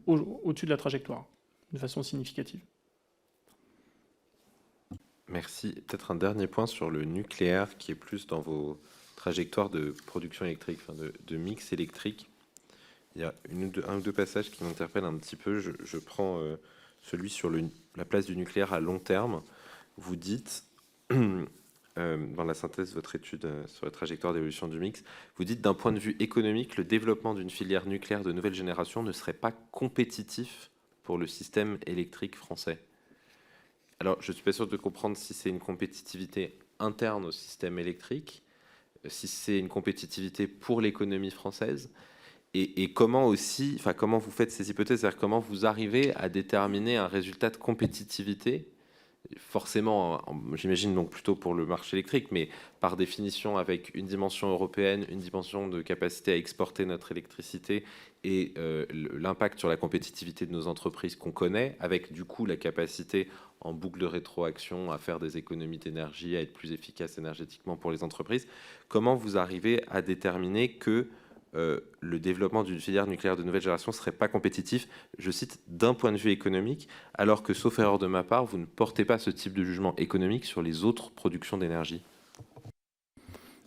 au-dessus de la trajectoire, de façon significative. Merci. Peut-être un dernier point sur le nucléaire, qui est plus dans vos trajectoires de production électrique, enfin de mix électrique. Il y a un ou deux passages qui m'interpellent un petit peu. Je prends celui sur la place du nucléaire à long terme. Vous dites... dans la synthèse de votre étude sur la trajectoire d'évolution du mix, vous dites d'un point de vue économique, le développement d'une filière nucléaire de nouvelle génération ne serait pas compétitif pour le système électrique français. Alors, je ne suis pas sûr de comprendre si c'est une compétitivité interne au système électrique, si c'est une compétitivité pour l'économie française, et comment aussi, enfin, comment vous faites ces hypothèses, c'est-à-dire comment vous arrivez à déterminer un résultat de compétitivité, forcément, j'imagine donc plutôt pour le marché électrique, mais par définition avec une dimension européenne, une dimension de capacité à exporter notre électricité et l'impact sur la compétitivité de nos entreprises qu'on connaît, avec du coup la capacité en boucle de rétroaction à faire des économies d'énergie, à être plus efficace énergétiquement pour les entreprises. Comment vous arrivez à déterminer que le développement d'une filière nucléaire de nouvelle génération ne serait pas compétitif, je cite, d'un point de vue économique, alors que, sauf erreur de ma part, vous ne portez pas ce type de jugement économique sur les autres productions d'énergie.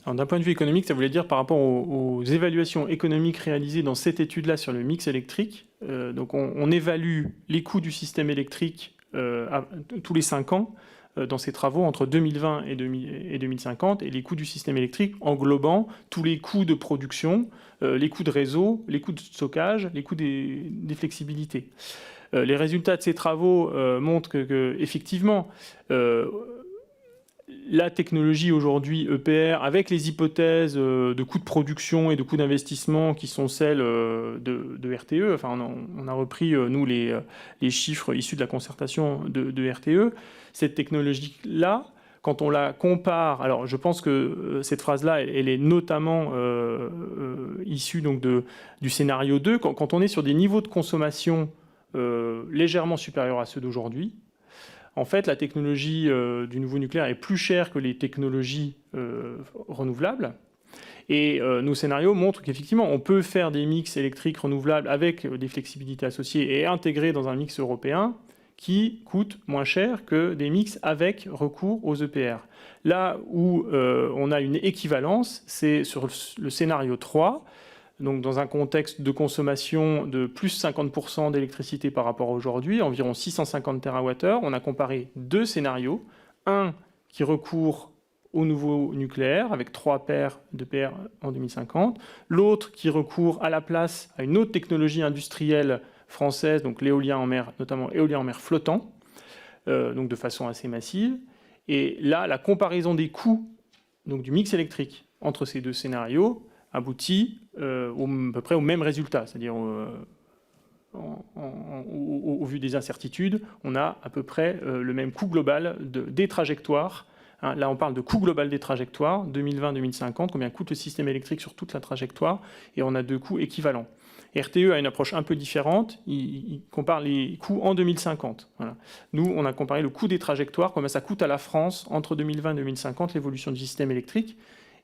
D'un point de vue économique, ça voulait dire par rapport aux évaluations économiques réalisées dans cette étude-là sur le mix électrique. Donc on évalue les coûts du système électrique tous les 5 ans dans ces travaux entre 2020 et 2050, et les coûts du système électrique englobant tous les coûts de production, les coûts de réseau, les coûts de stockage, les coûts des flexibilités. Les résultats de ces travaux montrent que effectivement, la technologie aujourd'hui EPR, avec les hypothèses de coûts de production et de coûts d'investissement qui sont celles de RTE, enfin on a repris nous les chiffres issus de la concertation de RTE, cette technologie-là, quand on la compare, alors je pense que cette phrase-là, elle est notamment issue donc du scénario 2, quand on est sur des niveaux de consommation légèrement supérieurs à ceux d'aujourd'hui. En fait, la technologie du nouveau nucléaire est plus chère que les technologies renouvelables. Et nos scénarios montrent qu'effectivement, on peut faire des mix électriques renouvelables avec des flexibilités associées et intégrer dans un mix européen qui coûte moins cher que des mix avec recours aux EPR. Là où on a une équivalence, c'est sur le scénario 3, donc dans un contexte de consommation de plus 50% d'électricité par rapport à aujourd'hui, environ 650 TWh, on a comparé 2 scénarios. Un qui recourt au nouveau nucléaire, avec 3 paires d'EPR en 2050. L'autre qui recourt à la place à une autre technologie industrielle française, donc l'éolien en mer, notamment éolien en mer flottant, donc de façon assez massive. Et là, la comparaison des coûts donc du mix électrique entre ces 2 scénarios aboutit à peu près au même résultat, c'est-à-dire au vu des incertitudes, on a à peu près le même coût global des trajectoires. Là, on parle de coût global des trajectoires, 2020-2050, combien coûte le système électrique sur toute la trajectoire, et on a 2 coûts équivalents. RTE a une approche un peu différente, il compare les coûts en 2050. Voilà. Nous, on a comparé le coût des trajectoires, combien ça coûte à la France entre 2020 et 2050, l'évolution du système électrique.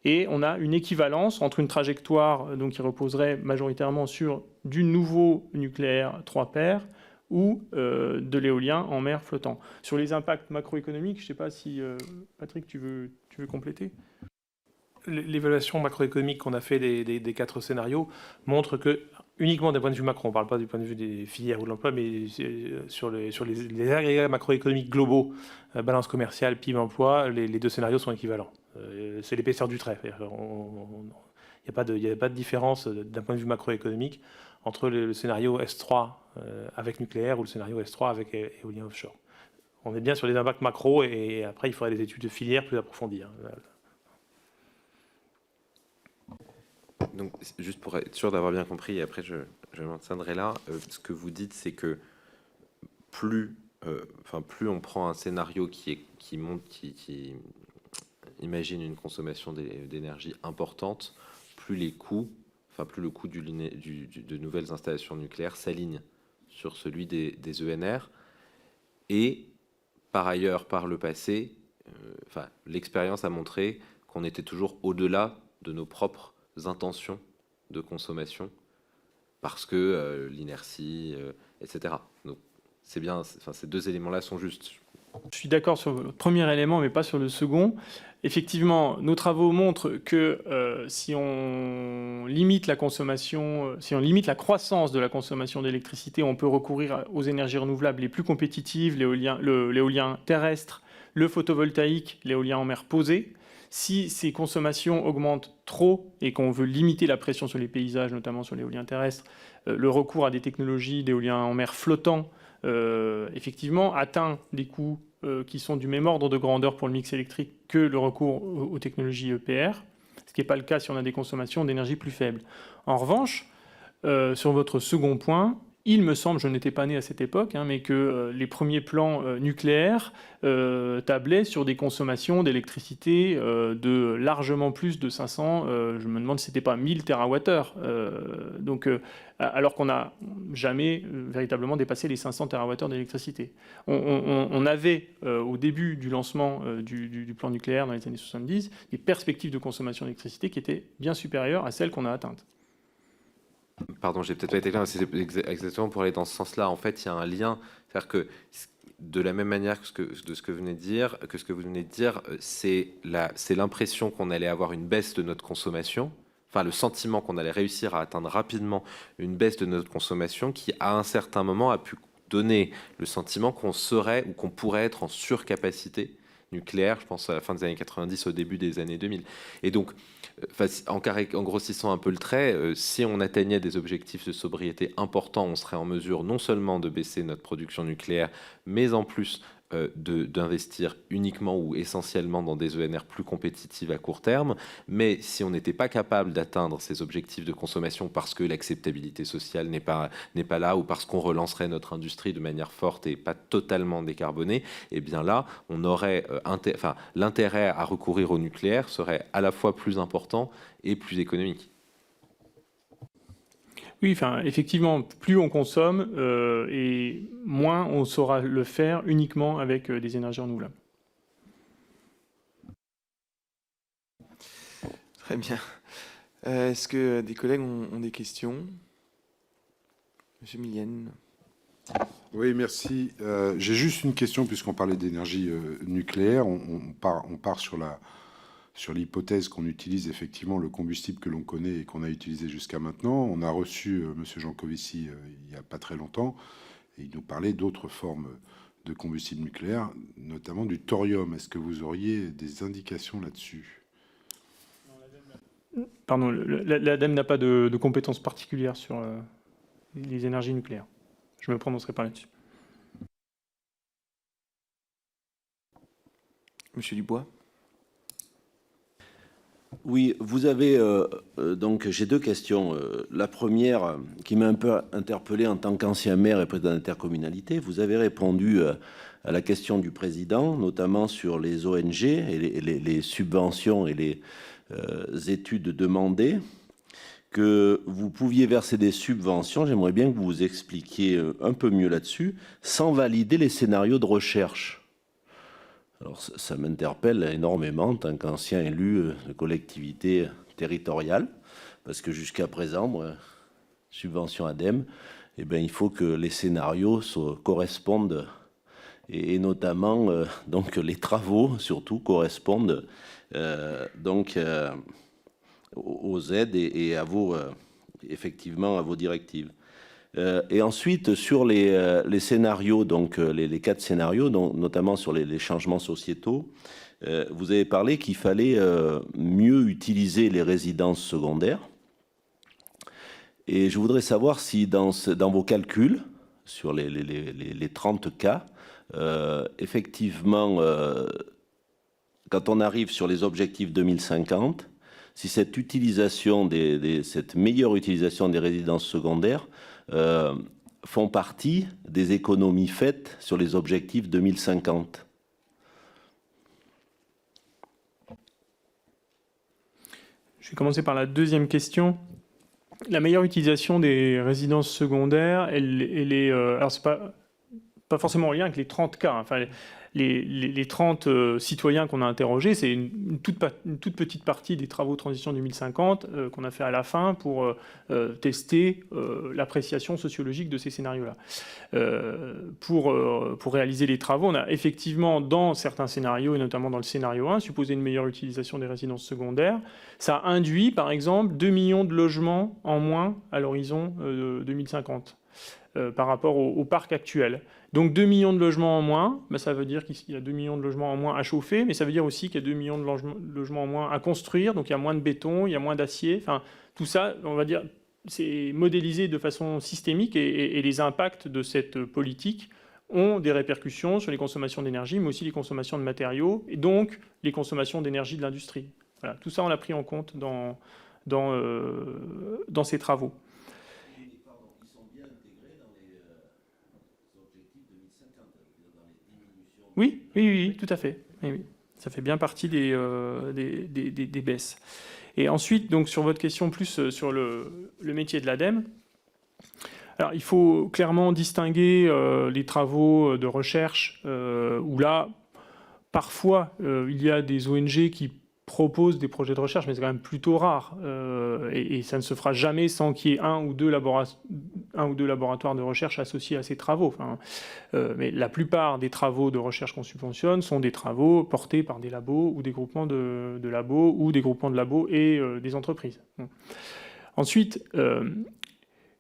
Et on a une équivalence entre une trajectoire donc, qui reposerait majoritairement sur du nouveau nucléaire 3 paires ou de l'éolien en mer flottant. Sur les impacts macroéconomiques, je ne sais pas si, Patrick, tu veux compléter ? L'évaluation macroéconomique qu'on a fait des 4 scénarios montre que, uniquement d'un point de vue macro, on ne parle pas du point de vue des filières ou de l'emploi, mais sur les agrégats macroéconomiques globaux, balance commerciale, PIB, emploi, les 2 scénarios sont équivalents. C'est l'épaisseur du trait. Il n'y a pas de différence d'un point de vue macroéconomique entre le scénario S3 avec nucléaire ou le scénario S3 avec éolien offshore. On est bien sur les impacts macro et après il faudrait des études de filière plus approfondies. Donc, juste pour être sûr d'avoir bien compris, et après je m'en tiendrai là, ce que vous dites, c'est que plus on prend un scénario qui imagine une consommation d'énergie importante, plus le coût de nouvelles installations nucléaires s'aligne sur celui des ENR. Et par ailleurs, par le passé, l'expérience a montré qu'on était toujours au-delà de nos propres intentions de consommation parce que l'inertie, etc. Donc c'est bien, ces 2 éléments-là sont justes. Je suis d'accord sur le premier élément, mais pas sur le second. Effectivement, nos travaux montrent que si on limite la consommation, si on limite la croissance de la consommation d'électricité, on peut recourir aux énergies renouvelables les plus compétitives, l'éolien terrestre, le photovoltaïque, l'éolien en mer posé. Si ces consommations augmentent trop et qu'on veut limiter la pression sur les paysages, notamment sur l'éolien terrestre, le recours à des technologies d'éolien en mer flottant, effectivement, atteint des coûts qui sont du même ordre de grandeur pour le mix électrique que le recours aux technologies EPR, ce qui n'est pas le cas si on a des consommations d'énergie plus faibles. En revanche, sur votre second point, il me semble, je n'étais pas né à cette époque, mais que les premiers plans nucléaires tablaient sur des consommations d'électricité de largement plus de 500, je me demande si ce n'était pas 1000 TWh. Donc, alors qu'on n'a jamais véritablement dépassé les 500 TWh d'électricité. On avait, au début du lancement du plan nucléaire dans les années 70, des perspectives de consommation d'électricité qui étaient bien supérieures à celles qu'on a atteintes. Pardon, j'ai peut-être pas été clair, mais c'est exactement pour aller dans ce sens-là. En fait, il y a un lien. C'est-à-dire que de la même manière que ce que vous venez de dire, c'est l'impression qu'on allait avoir une baisse de notre consommation, enfin le sentiment qu'on allait réussir à atteindre rapidement une baisse de notre consommation qui, à un certain moment, a pu donner le sentiment qu'on serait ou qu'on pourrait être en surcapacité nucléaire, je pense à la fin des années 90, au début des années 2000. Et donc, en grossissant un peu le trait, si on atteignait des objectifs de sobriété importants, on serait en mesure non seulement de baisser notre production nucléaire, mais en plus d'investir uniquement ou essentiellement dans des ENR plus compétitives à court terme. Mais si on n'était pas capable d'atteindre ces objectifs de consommation parce que l'acceptabilité sociale n'est pas là ou parce qu'on relancerait notre industrie de manière forte et pas totalement décarbonée, eh bien là, on aurait l'intérêt à recourir au nucléaire serait à la fois plus important et plus économique. Oui, enfin, effectivement, plus on consomme et moins on saura le faire uniquement avec des énergies renouvelables. Très bien. Est-ce que des collègues ont des questions? Monsieur Millienne. Oui, merci. J'ai juste une question, puisqu'on parlait d'énergie nucléaire. On part sur l'hypothèse qu'on utilise effectivement le combustible que l'on connaît et qu'on a utilisé jusqu'à maintenant. On a reçu Monsieur Jancovici il n'y a pas très longtemps, et il nous parlait d'autres formes de combustible nucléaire, notamment du thorium. Est-ce que vous auriez des indications là-dessus? Pardon, l'ADEME n'a pas de compétences particulières sur les énergies nucléaires. Je ne me prononcerai pas là-dessus. Monsieur Dubois. Oui, vous avez donc j'ai deux questions. La première qui m'a un peu interpellé en tant qu'ancien maire et président d'intercommunalité, vous avez répondu à la question du président, notamment sur les ONG et les subventions et les études demandées, que vous pouviez verser des subventions. J'aimerais bien que vous vous expliquiez un peu mieux là-dessus, sans valider les scénarios de recherche. Alors, ça m'interpelle énormément en tant qu'ancien élu de collectivité territoriale, parce que jusqu'à présent, moi, subvention ADEME, eh bien, il faut que les scénarios correspondent, et notamment donc les travaux surtout correspondent donc aux aides et à vos effectivement à vos directives. Et ensuite, sur les scénarios, donc les 4 scénarios, notamment sur les changements sociétaux, vous avez parlé qu'il fallait mieux utiliser les résidences secondaires. Et je voudrais savoir si dans vos calculs, sur les 30 cas, effectivement, quand on arrive sur les objectifs 2050, si cette utilisation cette meilleure utilisation des résidences secondaires font partie des économies faites sur les objectifs 2050. Je vais commencer par la deuxième question. La meilleure utilisation des résidences secondaires, elle est... alors, c'est pas forcément en lien avec les 30 cas. Enfin, les 30 citoyens qu'on a interrogés, c'est une toute petite partie des travaux de transition 2050 qu'on a fait à la fin pour tester l'appréciation sociologique de ces scénarios-là. Pour réaliser les travaux, on a effectivement, dans certains scénarios, et notamment dans le scénario 1, supposé une meilleure utilisation des résidences secondaires. Ça induit, par exemple, 2 millions de logements en moins à l'horizon 2050 par rapport au parc actuel. Donc 2 millions de logements en moins, ben ça veut dire qu'il y a 2 millions de logements en moins à chauffer, mais ça veut dire aussi qu'il y a 2 millions de logements en moins à construire, donc il y a moins de béton, il y a moins d'acier, enfin tout ça, on va dire, c'est modélisé de façon systémique et les impacts de cette politique ont des répercussions sur les consommations d'énergie, mais aussi les consommations de matériaux, et donc les consommations d'énergie de l'industrie. Voilà, tout ça, on l'a pris en compte dans ces travaux. Oui, tout à fait. Oui. Ça fait bien partie des baisses. Et ensuite, donc, sur votre question plus sur le métier de l'ADEME, alors il faut clairement distinguer les travaux de recherche où là, parfois, il y a des ONG qui proposent des projets de recherche, mais c'est quand même plutôt rare. Et ça ne se fera jamais sans qu'il y ait un ou deux laboratoires de recherche associés à ces travaux. Enfin, mais la plupart des travaux de recherche qu'on subventionne sont des travaux portés par des labos ou des groupements de labos ou des groupements de labos et des entreprises. Ensuite,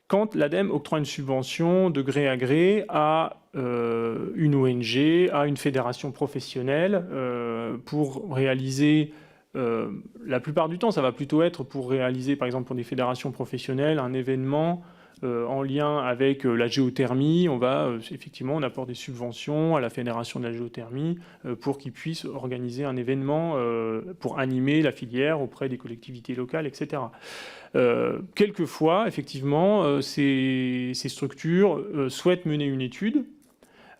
quand l'ADEME octroie une subvention de gré à gré à une ONG, à une fédération professionnelle, pour réaliser, la plupart du temps, ça va plutôt être pour réaliser, par exemple, pour des fédérations professionnelles, un événement en lien avec la géothermie. Effectivement, on apporte des subventions à la fédération de la géothermie pour qu'ils puissent organiser un événement pour animer la filière auprès des collectivités locales, etc. Quelquefois, effectivement, ces structures souhaitent mener une étude.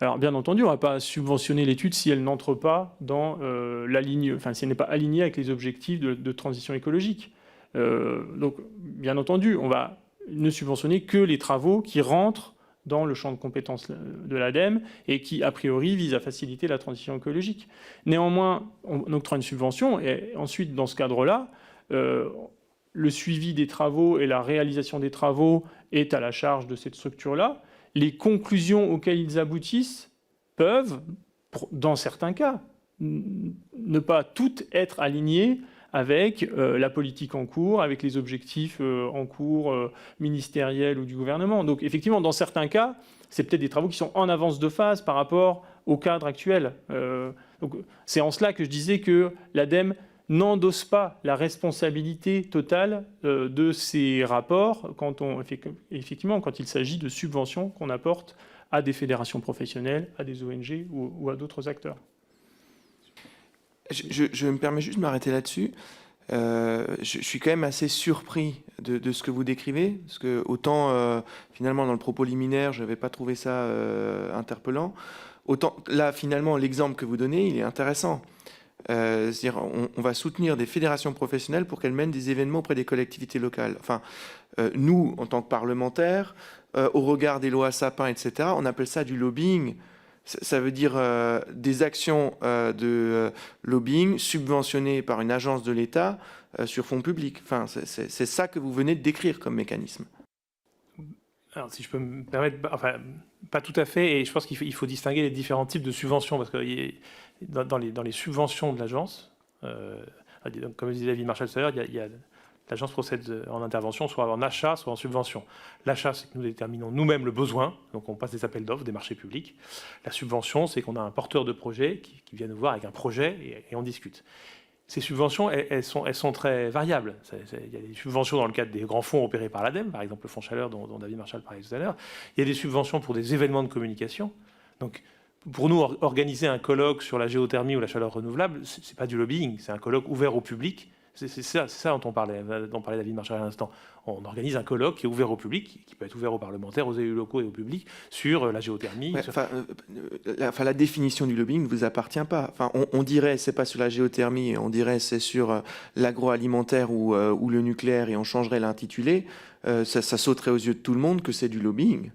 Alors, bien entendu, on ne va pas subventionner l'étude si elle n'entre pas dans si elle n'est pas alignée avec les objectifs de transition écologique. Donc, bien entendu, on va ne subventionner que les travaux qui rentrent dans le champ de compétences de l'ADEME et qui, a priori, visent à faciliter la transition écologique. Néanmoins, on octroie une subvention et ensuite, dans ce cadre-là, le suivi des travaux et la réalisation des travaux est à la charge de cette structure-là. Les conclusions auxquelles ils aboutissent peuvent, dans certains cas, ne pas toutes être alignées avec la politique en cours, avec les objectifs en cours ministériels ou du gouvernement. Donc effectivement, dans certains cas, c'est peut-être des travaux qui sont en avance de phase par rapport au cadre actuel. Donc c'est en cela que je disais que l'ADEME n'endosse pas la responsabilité totale de ces rapports quand il s'agit de subventions qu'on apporte à des fédérations professionnelles, à des ONG ou à d'autres acteurs. Je me permets juste de m'arrêter là-dessus. Je suis quand même assez surpris de ce que vous décrivez, parce que autant finalement dans le propos liminaire, je n'avais pas trouvé ça interpellant, autant là finalement l'exemple que vous donnez, il est intéressant. C'est-à-dire on va soutenir des fédérations professionnelles pour qu'elles mènent des événements auprès des collectivités locales. Enfin, nous, en tant que parlementaires, au regard des lois Sapin, etc., on appelle ça du lobbying. Ça veut dire des actions de lobbying subventionnées par une agence de l'État sur fonds publics. Enfin, c'est ça que vous venez de décrire comme mécanisme. Alors, si je peux me permettre, enfin, pas tout à fait, et je pense qu'il faut distinguer les différents types de subventions, parce que dans les subventions de l'agence, comme le disait David Marchal tout à l'heure, l'agence procède en intervention, soit en achat, soit en subvention. L'achat, c'est que nous déterminons nous-mêmes le besoin, donc on passe des appels d'offres, des marchés publics. La subvention, c'est qu'on a un porteur de projet qui vient nous voir avec un projet et on discute. Ces subventions, elles sont très variables. Il y a des subventions dans le cadre des grands fonds opérés par l'ADEME, par exemple le fonds chaleur dont David Marchal parlait tout à l'heure. Il y a des subventions pour des événements de communication. Donc, pour nous, organiser un colloque sur la géothermie ou la chaleur renouvelable, c'est pas du lobbying, c'est un colloque ouvert au public. C'est ça dont parlait David Marchal à l'instant. On organise un colloque qui est ouvert au public, qui peut être ouvert aux parlementaires, aux élus locaux et au public, sur la géothermie. Ouais, la définition du lobbying ne vous appartient pas. Enfin, on dirait c'est pas sur la géothermie, on dirait c'est sur l'agroalimentaire ou le nucléaire et on changerait l'intitulé. Ça sauterait aux yeux de tout le monde que c'est du lobbying.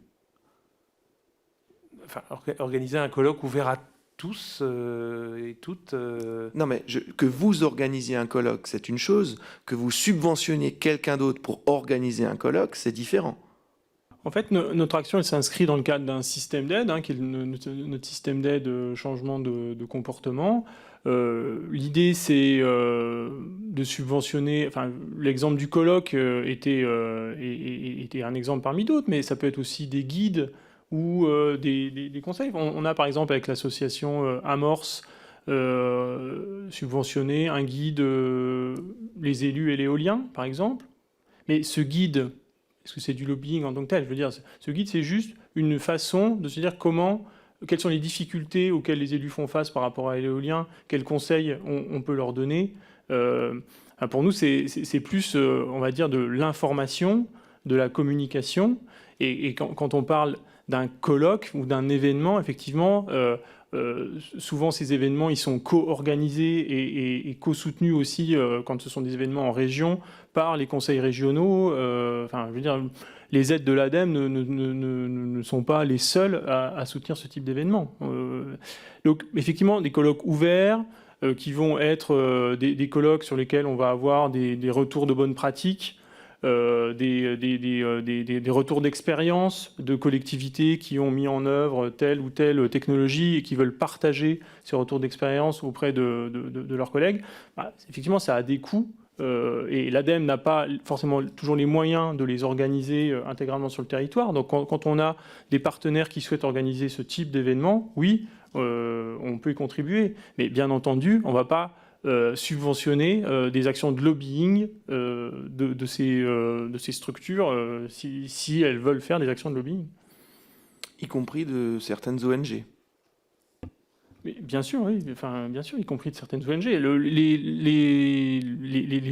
Enfin, organiser un colloque ouvert à tous et toutes... Non, mais que vous organisiez un colloque, c'est une chose. Que vous subventionniez quelqu'un d'autre pour organiser un colloque, c'est différent. En fait, notre action elle s'inscrit dans le cadre d'un système d'aide, qui est notre système d'aide changement de comportement. L'idée, c'est de subventionner... Enfin, l'exemple du colloque était un exemple parmi d'autres, mais ça peut être aussi des guides ou des conseils. On a par exemple avec l'association Amorce subventionné un guide les élus et l'éolien, par exemple. Mais ce guide, est-ce que c'est du lobbying en tant que tel? Je veux dire, ce guide, c'est juste une façon de se dire quelles sont les difficultés auxquelles les élus font face par rapport à l'éolien, quels conseils on peut leur donner. Pour nous, c'est plus, on va dire, de l'information, de la communication. Et quand on parle d'un colloque ou d'un événement, effectivement, souvent ces événements, ils sont co-organisés et co-soutenus aussi, quand ce sont des événements en région, par les conseils régionaux. Je veux dire, les aides de l'ADEME ne sont pas les seuls à soutenir ce type d'événement. Donc, effectivement, des colloques ouverts, qui vont être des colloques sur lesquels on va avoir des retours de bonnes pratiques, des retours d'expérience de collectivités qui ont mis en œuvre telle ou telle technologie et qui veulent partager ces retours d'expérience auprès de leurs collègues. Bah, effectivement, ça a des coûts. Et l'ADEME n'a pas forcément toujours les moyens de les organiser intégralement sur le territoire. Donc quand on a des partenaires qui souhaitent organiser ce type d'événement, oui, on peut y contribuer. Mais bien entendu, on ne va pas subventionner des actions de lobbying de ces structures si elles veulent faire des actions de lobbying. Y compris de certaines ONG. Mais bien sûr, oui. Enfin, bien sûr, y compris de certaines ONG. Les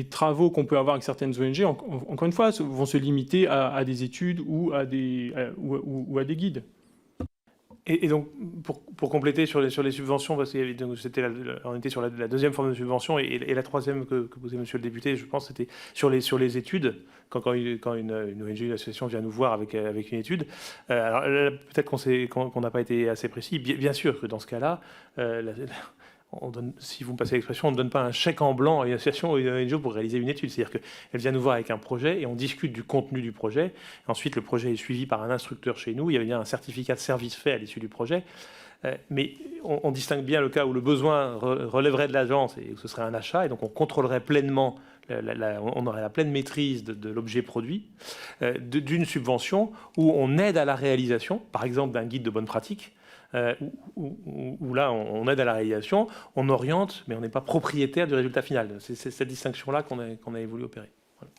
travaux qu'on peut avoir avec certaines ONG, encore une fois, vont se limiter à des études ou à des guides. Et donc, pour compléter sur les subventions, parce qu'on était sur la deuxième forme de subvention, et la troisième que posait Monsieur le député, je pense, c'était sur les études. Quand une ONG, une association vient nous voir avec une étude, alors peut-être qu'on n'a pas été assez précis. Bien sûr que dans ce cas-là, on donne, si vous me passez l'expression, on ne donne pas un chèque en blanc à une association ou une ONG pour réaliser une étude. C'est-à-dire qu'elle vient nous voir avec un projet et on discute du contenu du projet. Ensuite, le projet est suivi par un instructeur chez nous. Il y a bien un certificat de service fait à l'issue du projet. Mais on distingue bien le cas où le besoin relèverait de l'agence et où ce serait un achat. Et donc, on contrôlerait pleinement, on aurait la pleine maîtrise de l'objet produit, d'une subvention où on aide à la réalisation, par exemple d'un guide de bonne pratique, où là, on aide à la réalisation, on oriente, mais on n'est pas propriétaire du résultat final. C'est cette distinction-là qu'on a voulu opérer. Voilà.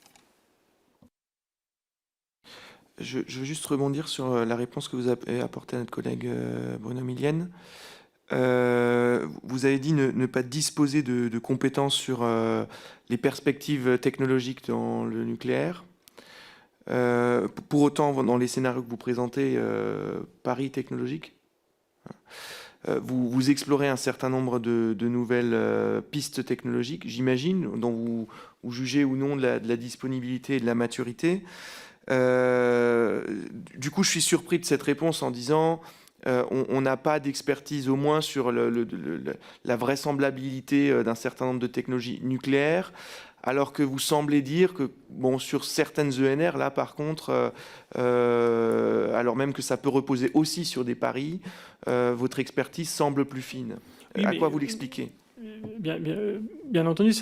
Je veux juste rebondir sur la réponse que vous avez apportée à notre collègue Bruno Millienne. Vous avez dit ne pas disposer de compétences sur les perspectives technologiques dans le nucléaire. Pour autant, dans les scénarios que vous présentez, Paris technologique, vous explorez un certain nombre de nouvelles pistes technologiques, j'imagine, dont vous jugez ou non de la disponibilité et de la maturité. Du coup, je suis surpris de cette réponse en disant on n'a pas d'expertise au moins sur la vraisemblabilité d'un certain nombre de technologies nucléaires, alors que vous semblez dire que, bon, sur certaines ENR, là, par contre, alors même que ça peut reposer aussi sur des paris, votre expertise semble plus fine. Oui, à quoi vous l'expliquez ? Bien entendu,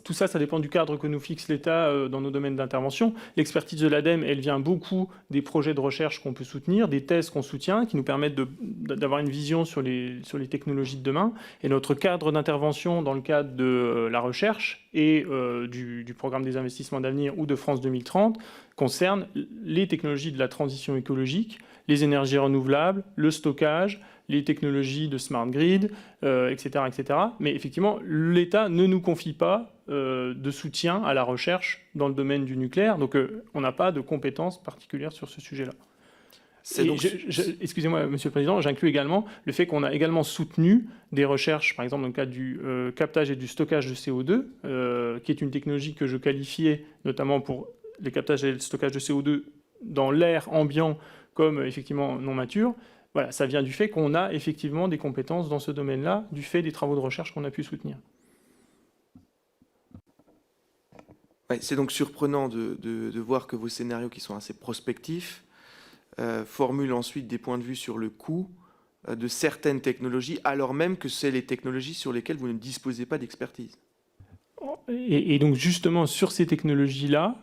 tout ça, ça dépend du cadre que nous fixe l'État dans nos domaines d'intervention. L'expertise de l'ADEME, elle vient beaucoup des projets de recherche qu'on peut soutenir, des thèses qu'on soutient, qui nous permettent d'avoir une vision sur les technologies de demain. Et notre cadre d'intervention dans le cadre de la recherche et du programme des investissements d'avenir ou de France 2030 concerne les technologies de la transition écologique, les énergies renouvelables, le stockage, les technologies de smart grid, etc., etc. Mais effectivement, l'État ne nous confie pas de soutien à la recherche dans le domaine du nucléaire. Donc, on n'a pas de compétences particulières sur ce sujet-là. Excusez-moi, Monsieur le Président, j'inclus également le fait qu'on a également soutenu des recherches, par exemple dans le cadre du captage et du stockage de CO2, qui est une technologie que je qualifiais notamment pour les captages et le stockage de CO2 dans l'air ambiant comme effectivement non mature. Voilà, ça vient du fait qu'on a effectivement des compétences dans ce domaine-là, du fait des travaux de recherche qu'on a pu soutenir. Ouais, c'est donc surprenant de voir que vos scénarios, qui sont assez prospectifs, formulent ensuite des points de vue sur le coût de certaines technologies, alors même que c'est les technologies sur lesquelles vous ne disposez pas d'expertise. Et donc justement, sur ces technologies-là,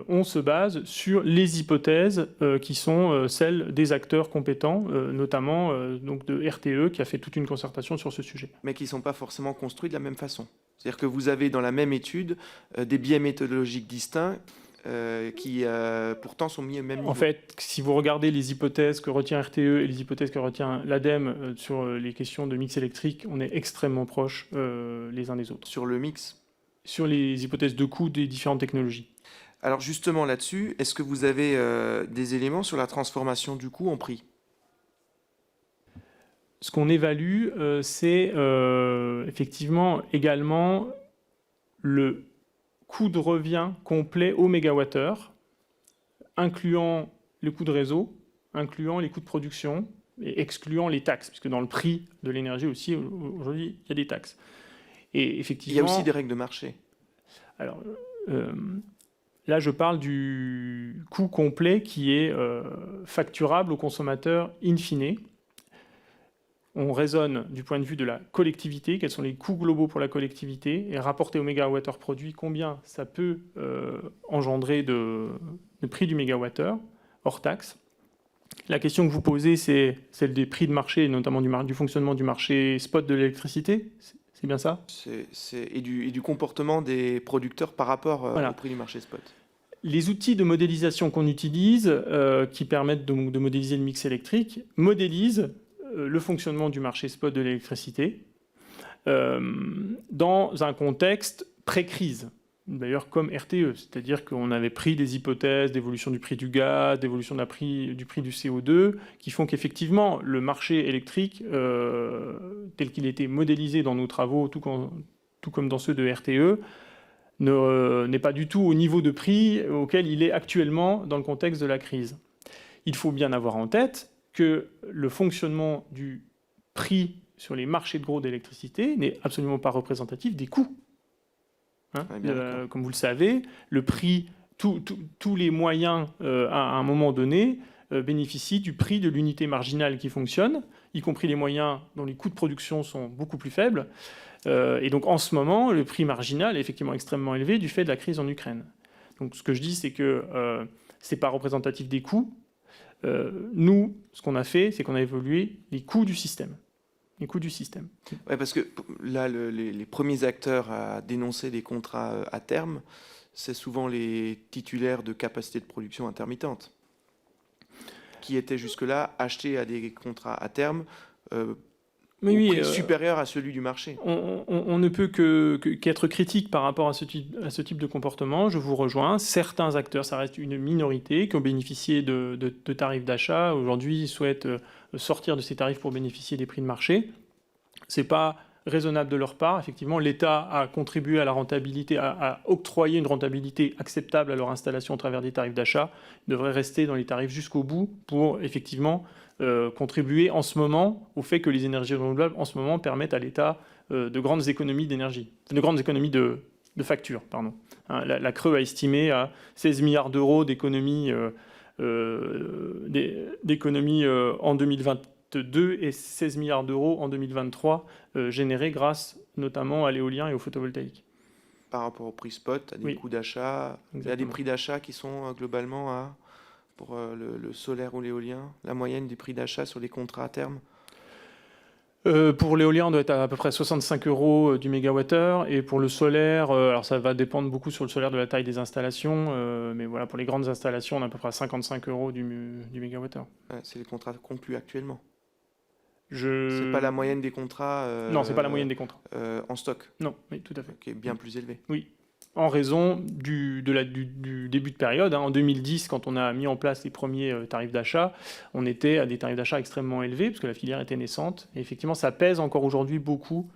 on se base sur les hypothèses qui sont celles des acteurs compétents, notamment donc de RTE, qui a fait toute une concertation sur ce sujet. Mais qui ne sont pas forcément construits de la même façon. C'est-à-dire que vous avez dans la même étude des biais méthodologiques distincts qui pourtant sont mis au même niveau. En fait, si vous regardez les hypothèses que retient RTE et les hypothèses que retient l'ADEME sur les questions de mix électrique, on est extrêmement proches les uns des autres. Sur le mix ? Sur les hypothèses de coût des différentes technologies. Alors justement là-dessus, est-ce que vous avez des éléments sur la transformation du coût en prix ? Ce qu'on évalue, c'est effectivement également le coût de revient complet au mégawattheure, incluant le coût de réseau, incluant les coûts de production et excluant les taxes, puisque dans le prix de l'énergie aussi, aujourd'hui, il y a des taxes. Et Il y a effectivement, aussi des règles de marché. alors, là, je parle du coût complet qui est facturable au consommateur in fine. On raisonne du point de vue de la collectivité, quels sont les coûts globaux pour la collectivité, et rapporté au mégawattheure produit, combien ça peut engendrer de prix du mégawattheure, hors taxe. La question que vous posez, c'est celle des prix de marché, notamment du fonctionnement du marché spot de l'électricité. C'est bien ça? Et du comportement des producteurs par rapport Voilà. au prix du marché spot. Les outils de modélisation qu'on utilise, qui permettent de modéliser le mix électrique, modélisent le fonctionnement du marché spot de l'électricité dans un contexte pré-crise, d'ailleurs comme RTE, c'est-à-dire qu'on avait pris des hypothèses d'évolution du prix du gaz, d'évolution du prix du CO2, qui font qu'effectivement le marché électrique, tel qu'il était modélisé dans nos travaux, tout comme dans ceux de RTE, n'est pas du tout au niveau de prix auquel il est actuellement dans le contexte de la crise. Il faut bien avoir en tête que le fonctionnement du prix sur les marchés de gros d'électricité n'est absolument pas représentatif des coûts. Hein, comme vous le savez, le prix, tous les moyens à un moment donné bénéficient du prix de l'unité marginale qui fonctionne, y compris les moyens dont les coûts de production sont beaucoup plus faibles. Et donc en ce moment, le prix marginal est effectivement extrêmement élevé du fait de la crise en Ukraine. Donc ce que je dis, c'est que ce n'est pas représentatif des coûts. Nous, ce qu'on a fait, c'est qu'on a évolué les coûts du système. Les coûts du système. Ouais, parce que là, les premiers acteurs à dénoncer des contrats à terme, c'est souvent les titulaires de capacités de production intermittentes, qui étaient jusque-là achetés à des contrats à terme Mais oui, prix supérieur à celui du marché. On ne peut qu'être critique par rapport à ce type de comportement. Je vous rejoins. Certains acteurs, ça reste une minorité, qui ont bénéficié de tarifs d'achat. Aujourd'hui, ils souhaitent sortir de ces tarifs pour bénéficier des prix de marché. Ce n'est pas raisonnable de leur part. Effectivement, l'État a contribué à la rentabilité, a octroyé une rentabilité acceptable à leur installation à travers des tarifs d'achat. Ils devraient rester dans les tarifs jusqu'au bout pour effectivement contribuer en ce moment au fait que les énergies renouvelables en ce moment permettent à l'État de grandes économies d'énergie, de grandes économies de factures. Pardon. Hein, la CRE a estimé à 16 milliards d'euros d'économies en 2022 et 16 milliards d'euros en 2023 générés grâce notamment à l'éolien et au photovoltaïque. Par rapport au prix spot, à des Oui. coûts d'achat, il y a des Exactement. prix d'achat qui sont globalement à, pour le solaire ou l'éolien, la moyenne des prix d'achat sur les contrats à terme. Pour l'éolien, on doit être à peu près 65 € du mégawattheure. Et pour le solaire, alors ça va dépendre beaucoup sur le solaire de la taille des installations. Mais voilà, pour les grandes installations, on est à peu près à 55 € du mégawattheure. Ouais, c'est les contrats conclus actuellement. C'est C'est pas la moyenne des contrats Non, c'est pas la moyenne des contrats. en stock, Non, oui, tout à fait. qui est bien plus élevée. Oui, en raison du début de période. Hein. En 2010, quand on a mis en place les premiers tarifs d'achat, on était à des tarifs d'achat extrêmement élevés, parce que la filière était naissante. Et effectivement, ça pèse encore aujourd'hui beaucoup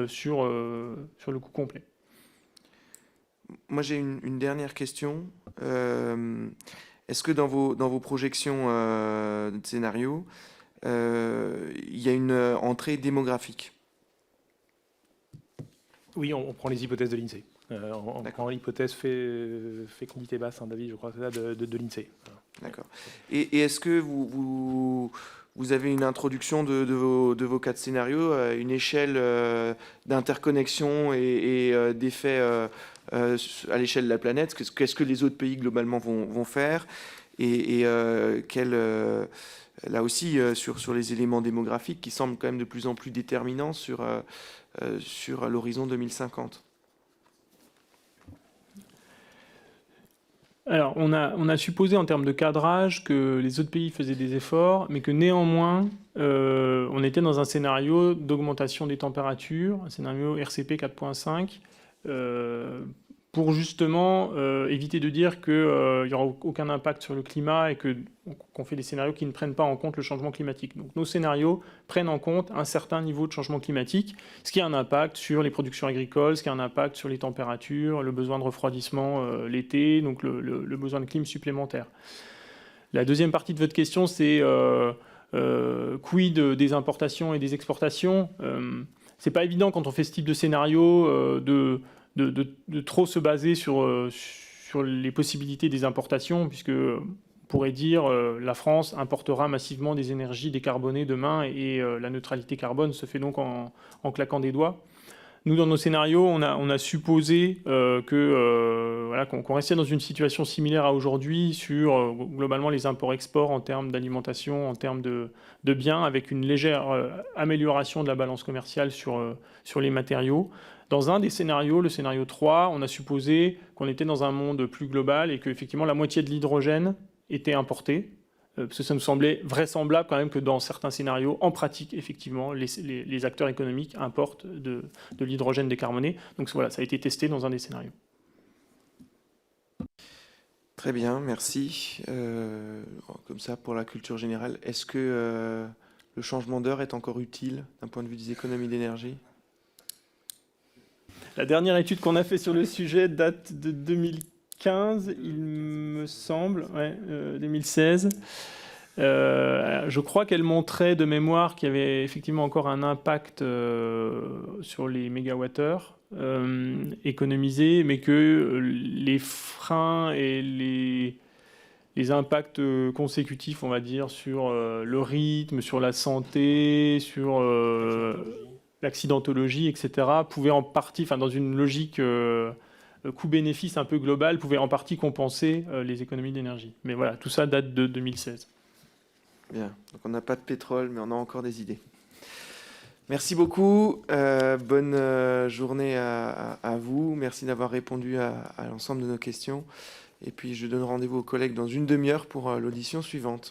sur le coût complet. Moi, j'ai une dernière question. Est-ce que dans vos projections de scénario, il y a une entrée démographique? Oui, on prend les hypothèses de l'INSEE. On prend l'hypothèse fécondité basse, David, je crois, c'est ça, de l'INSEE. Voilà. D'accord. Et est-ce que vous avez une introduction de vos cas de scénario, une échelle d'interconnexion et d'effets à l'échelle de la planète? Qu'est-ce que les autres pays globalement vont faire? Et là aussi, sur les éléments démographiques qui semblent quand même de plus en plus déterminants sur l'horizon 2050. Alors, on a supposé en termes de cadrage que les autres pays faisaient des efforts, mais que néanmoins, on était dans un scénario d'augmentation des températures, un scénario RCP 4.5, pour justement éviter de dire qu'il n'y aura aucun impact sur le climat et qu'on fait des scénarios qui ne prennent pas en compte le changement climatique. Donc nos scénarios prennent en compte un certain niveau de changement climatique, ce qui a un impact sur les productions agricoles, ce qui a un impact sur les températures, le besoin de refroidissement l'été, donc le besoin de clim supplémentaire. La deuxième partie de votre question, c'est quid des importations et des exportations. c'est pas évident quand on fait ce type de scénario de trop se baser sur les possibilités des importations, puisque on pourrait dire la France importera massivement des énergies décarbonées demain et la neutralité carbone se fait donc en claquant des doigts. Nous, dans nos scénarios, on a supposé qu'on restait dans une situation similaire à aujourd'hui sur globalement les imports-exports en termes d'alimentation, en termes de biens, avec une légère amélioration de la balance commerciale sur les matériaux. Dans un des scénarios, le scénario 3, on a supposé qu'on était dans un monde plus global et qu'effectivement la moitié de l'hydrogène était importé. Parce que ça nous semblait vraisemblable quand même que dans certains scénarios, en pratique, effectivement, les acteurs économiques importent de l'hydrogène décarboné. Donc voilà, ça a été testé dans un des scénarios. Très bien, merci. Comme ça, pour la culture générale, est-ce que le changement d'heure est encore utile d'un point de vue des économies d'énergie? La dernière étude qu'on a fait sur le sujet date de 2015, il me semble, 2016. Je crois qu'elle montrait de mémoire qu'il y avait effectivement encore un impact sur les mégawattheures économisés, mais que les freins et les impacts consécutifs, on va dire, sur le rythme, sur la santé, sur l'accidentologie, etc., pouvaient en partie, dans une logique coût-bénéfice un peu globale, pouvaient en partie compenser les économies d'énergie. Mais voilà, tout ça date de 2016. Bien, donc on n'a pas de pétrole, mais on a encore des idées. Merci beaucoup, bonne journée à vous. Merci d'avoir répondu à l'ensemble de nos questions. Et puis je donne rendez-vous aux collègues dans une demi-heure pour l'audition suivante.